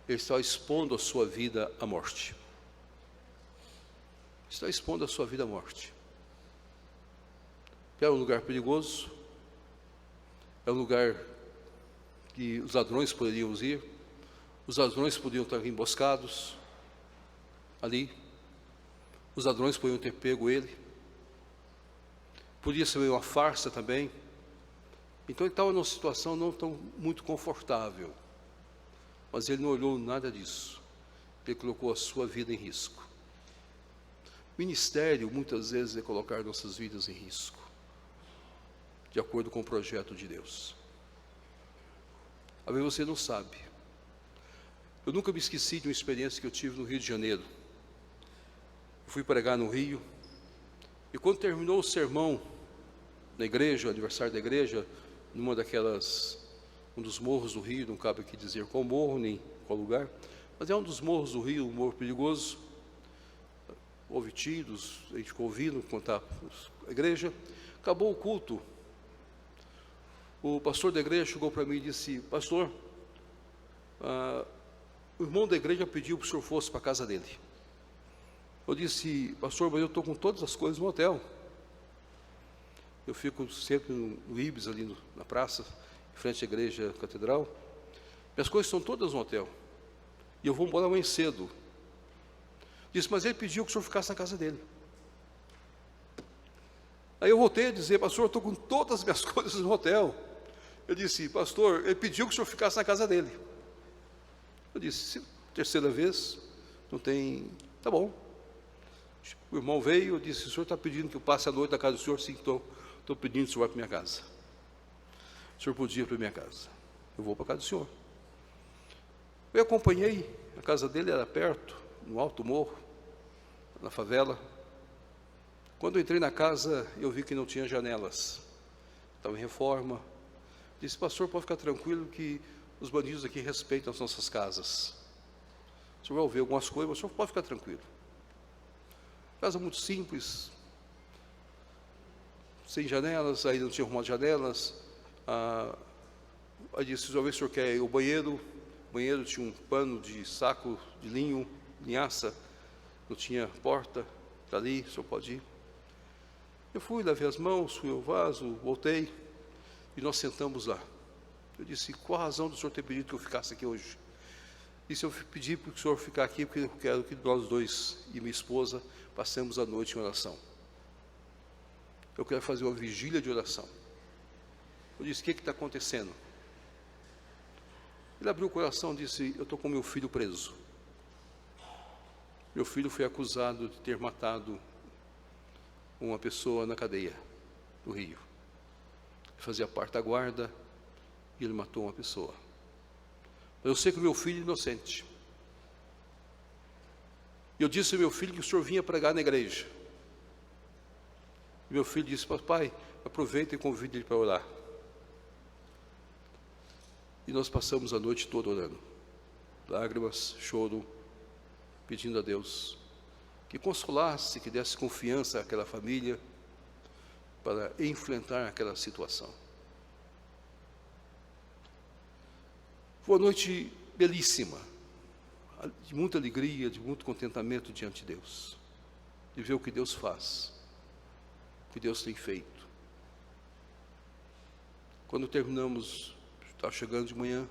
ele está expondo a sua vida à morte. Está expondo a sua vida à morte. Era um lugar perigoso, é um lugar que os ladrões poderiam ir, os ladrões podiam estar emboscados ali, os ladrões poderiam ter pego ele, podia ser uma farsa também. Então ele estava numa situação não tão muito confortável, mas ele não olhou nada disso, ele colocou a sua vida em risco. Ministério muitas vezes é colocar nossas vidas em risco, de acordo com o projeto de Deus. Às vezes você não sabe. Eu nunca me esqueci de uma experiência que eu tive no Rio de Janeiro. fui pregar no Rio, e quando terminou o sermão na igreja, o aniversário da igreja, numa um dos morros do Rio, não cabe aqui dizer qual morro, nem qual lugar, mas é um dos morros do Rio, um morro perigoso. Houve tiros, a gente ficou ouvindo contar a igreja. Acabou o culto, o pastor da igreja chegou para mim e disse: pastor, o irmão da igreja pediu para o senhor fosse para a casa dele. Eu disse: pastor, mas eu estou com todas as coisas no hotel. Eu fico sempre no Ibis, ali na praça, em frente à igreja catedral. Minhas coisas estão todas no hotel, e eu vou embora amanhã cedo. Disse: mas ele pediu que o senhor ficasse na casa dele. Aí eu voltei a dizer: pastor, eu estou com todas as minhas coisas no hotel. Eu disse: pastor, ele pediu que o senhor ficasse na casa dele. Eu disse: terceira vez, não tem, tá bom. O irmão veio, eu disse: o senhor está pedindo que eu passe a noite na casa do senhor? Sim, estou pedindo que o senhor vá para minha casa. O senhor podia ir para minha casa? Eu vou para a casa do senhor. Eu acompanhei, a casa dele era perto, no alto morro, na favela. Quando eu entrei na casa, eu vi que não tinha janelas, estava em reforma. Disse: pastor, pode ficar tranquilo que os bandidos aqui respeitam as nossas casas. O senhor vai ouvir algumas coisas, mas o senhor pode ficar tranquilo. Casa muito simples, sem janelas, aí não tinha arrumado janelas. Aí disse: uma vez o senhor quer ir ao banheiro? O banheiro tinha um pano de saco de linho, linhaça, não tinha porta, está ali, o senhor pode ir. Eu fui, lavei as mãos, fui ao vaso, voltei, e nós sentamos lá. Eu disse: qual a razão do senhor ter pedido que eu ficasse aqui hoje? Disse: eu pedi para o senhor ficar aqui porque eu quero que nós dois e minha esposa passemos a noite em oração. Eu quero fazer uma vigília de oração. Eu disse: o que está acontecendo? Ele abriu o coração e disse: eu estou com meu filho preso. Meu filho foi acusado de ter matado uma pessoa na cadeia do Rio. Ele fazia parte da guarda e ele matou uma pessoa. Mas eu sei que o meu filho é inocente. Eu disse ao meu filho que o senhor vinha pregar na igreja. E meu filho disse: papai, aproveita e convide ele para orar. E nós passamos a noite toda orando, lágrimas, choro, pedindo a Deus que consolasse, que desse confiança àquela família para enfrentar aquela situação. Foi uma noite belíssima, de muita alegria, de muito contentamento diante de Deus, de ver o que Deus faz, o que Deus tem feito. Quando terminamos, estava chegando de manhã,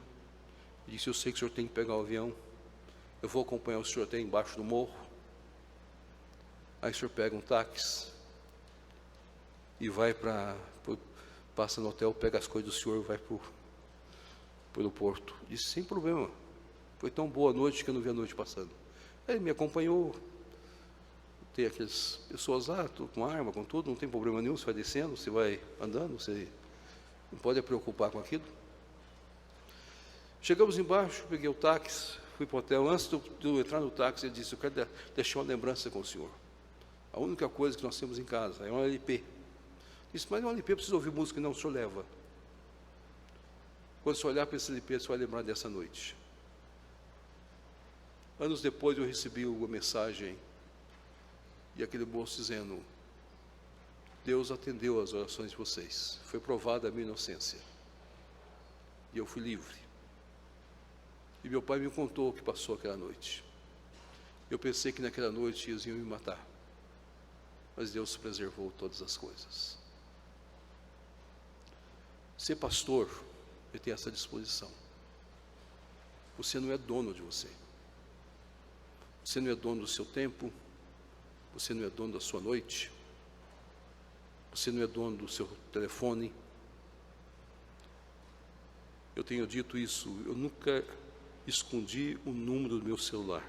eu disse: eu sei que o senhor tem que pegar o avião, eu vou acompanhar o senhor até embaixo do morro. Aí o senhor pega um táxi e vai passa no hotel, pega as coisas do senhor e vai para o aeroporto. Disse: sem problema, foi tão boa a noite que eu não vi a noite passando. Aí ele me acompanhou. Tem aquelas pessoas lá, com arma, com tudo, não tem problema nenhum, você vai descendo, você vai andando, você não pode preocupar com aquilo. Chegamos embaixo, peguei o táxi, fui para o hotel. Antes de eu entrar no táxi, ele disse: eu quero deixar uma lembrança com o senhor. A única coisa que nós temos em casa é um LP. Disse: mas um LP precisa ouvir música? Não, o senhor leva. Quando você olhar para esse LP, você vai lembrar dessa noite. Anos depois eu recebi uma mensagem e aquele moço dizendo: Deus atendeu as orações de vocês, foi provada a minha inocência e eu fui livre. E meu pai me contou o que passou aquela noite. Eu pensei que naquela noite eles iam me matar, mas Deus preservou todas as coisas. Ser pastor, ele tem essa disposição. Você não é dono de você. Você não é dono do seu tempo. Você não é dono da sua noite. Você não é dono do seu telefone. Eu tenho dito isso, eu nunca escondi o número do meu celular.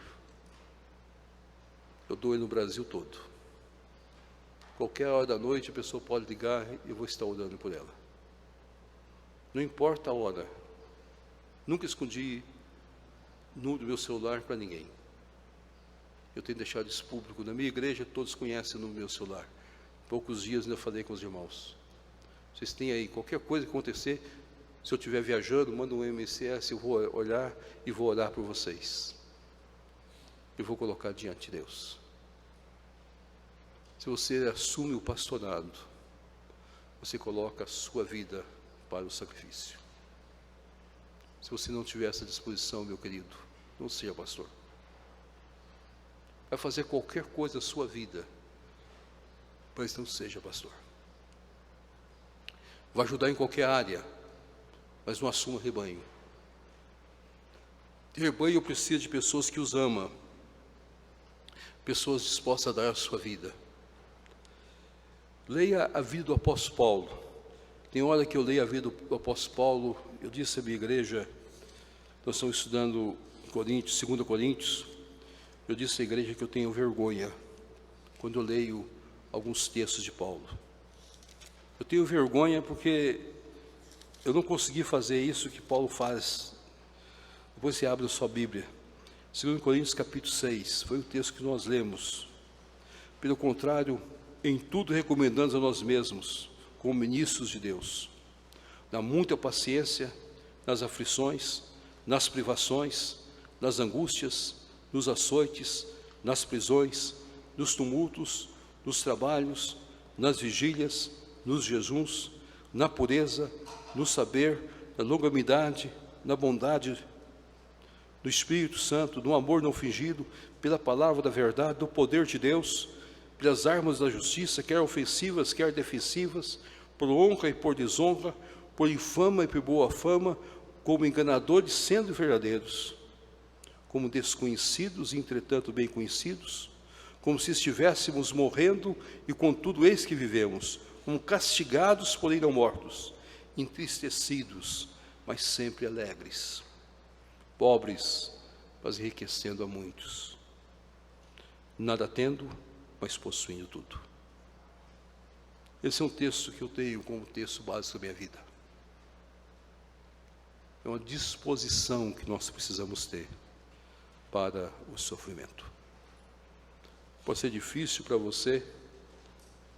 Eu dou ele no Brasil todo. Qualquer hora da noite a pessoa pode ligar e eu vou estar orando por ela. Não importa a hora. Nunca escondi o número do meu celular para ninguém. Eu tenho deixado isso público. Na minha igreja, todos conhecem no meu celular. Poucos dias ainda falei com os irmãos. Vocês têm aí, qualquer coisa que acontecer, se eu estiver viajando, manda um MSS, eu vou olhar e vou orar por vocês. Eu vou colocar diante de Deus. Se você assume o pastorado, você coloca a sua vida para o sacrifício. Se você não tiver essa disposição, meu querido, não seja pastor. Vai fazer qualquer coisa na sua vida, mas não seja pastor. Vai ajudar em qualquer área, mas não assuma rebanho. Rebanho precisa de pessoas que os amam, pessoas dispostas a dar a sua vida. Leia a vida do apóstolo Paulo. Tem hora que eu leio a vida do apóstolo Paulo, eu disse à minha igreja, nós estamos estudando Coríntios, 2 Coríntios, eu disse à igreja que eu tenho vergonha quando eu leio alguns textos de Paulo. Eu tenho vergonha porque eu não consegui fazer isso que Paulo faz. Depois você abre a sua Bíblia. 2 Coríntios capítulo 6, foi o texto que nós lemos. Pelo contrário, em tudo recomendamos a nós mesmos, como ministros de Deus, na muita paciência, nas aflições, nas privações, nas angústias, nos açoites, nas prisões, nos tumultos, nos trabalhos, nas vigílias, nos jejuns, na pureza, no saber, na longanimidade, na bondade do Espírito Santo, no amor não fingido, pela palavra da verdade, do poder de Deus, pelas armas da justiça, quer ofensivas, quer defensivas, por honra e por desonra, por infama e por boa fama, como enganadores sendo verdadeiros, como desconhecidos e entretanto bem conhecidos, como se estivéssemos morrendo e contudo eis que vivemos, como castigados, porém não mortos, entristecidos, mas sempre alegres, pobres, mas enriquecendo a muitos, nada tendo, mas possuindo tudo. Esse é um texto que eu tenho como texto básico da minha vida. É uma disposição que nós precisamos ter para o sofrimento. Pode ser difícil para você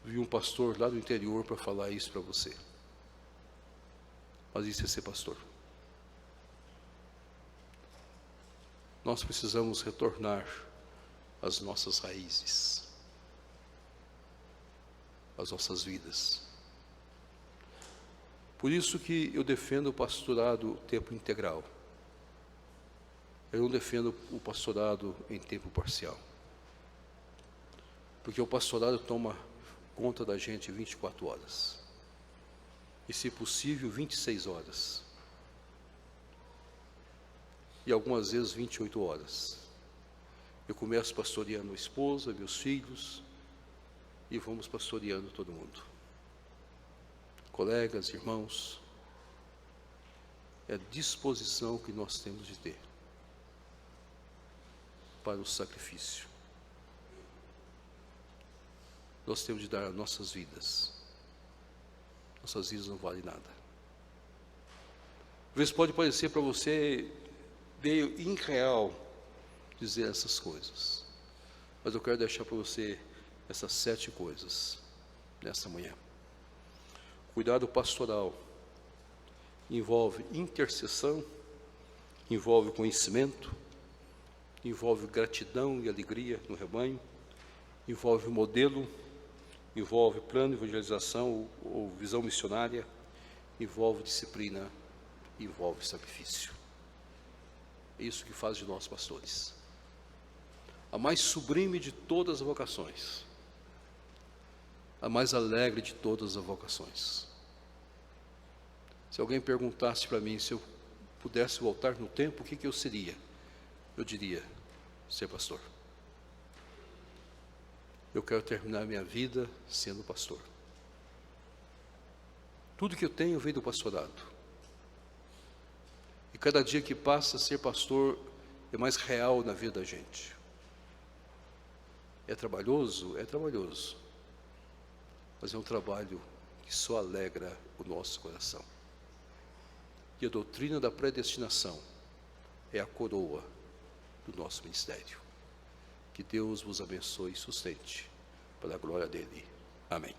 vir um pastor lá do interior para falar isso para você. Mas isso é ser pastor. Nós precisamos retornar às nossas raízes, às nossas vidas. Por isso que eu defendo o pastorado tempo integral. Eu não defendo o pastorado em tempo parcial. Porque o pastorado toma conta da gente 24 horas. E, se possível, 26 horas. E algumas vezes 28 horas. Eu começo pastoreando a esposa, meus filhos, e vamos pastoreando todo mundo. Colegas, irmãos, é a disposição que nós temos de ter para o sacrifício. Nós temos de dar as nossas vidas. Nossas vidas não valem nada. Às vezes pode parecer para você meio irreal dizer essas coisas, mas eu quero deixar para você essas 7 coisas nesta manhã. Cuidado pastoral envolve intercessão, envolve conhecimento, envolve gratidão e alegria no rebanho, envolve modelo, envolve plano de evangelização ou visão missionária, envolve disciplina, envolve sacrifício. É isso que faz de nós pastores. A mais sublime de todas as vocações, a mais alegre de todas as vocações. Se alguém perguntasse para mim se eu pudesse voltar no tempo, o que eu seria? Eu diria, ser pastor. Eu quero terminar minha vida sendo pastor. Tudo que eu tenho veio do pastorado. E cada dia que passa, ser pastor é mais real na vida da gente. É trabalhoso? É trabalhoso. Mas é um trabalho que só alegra o nosso coração. E a doutrina da predestinação é a coroa do nosso ministério. Que Deus vos abençoe e sustente, para a glória dele. Amém.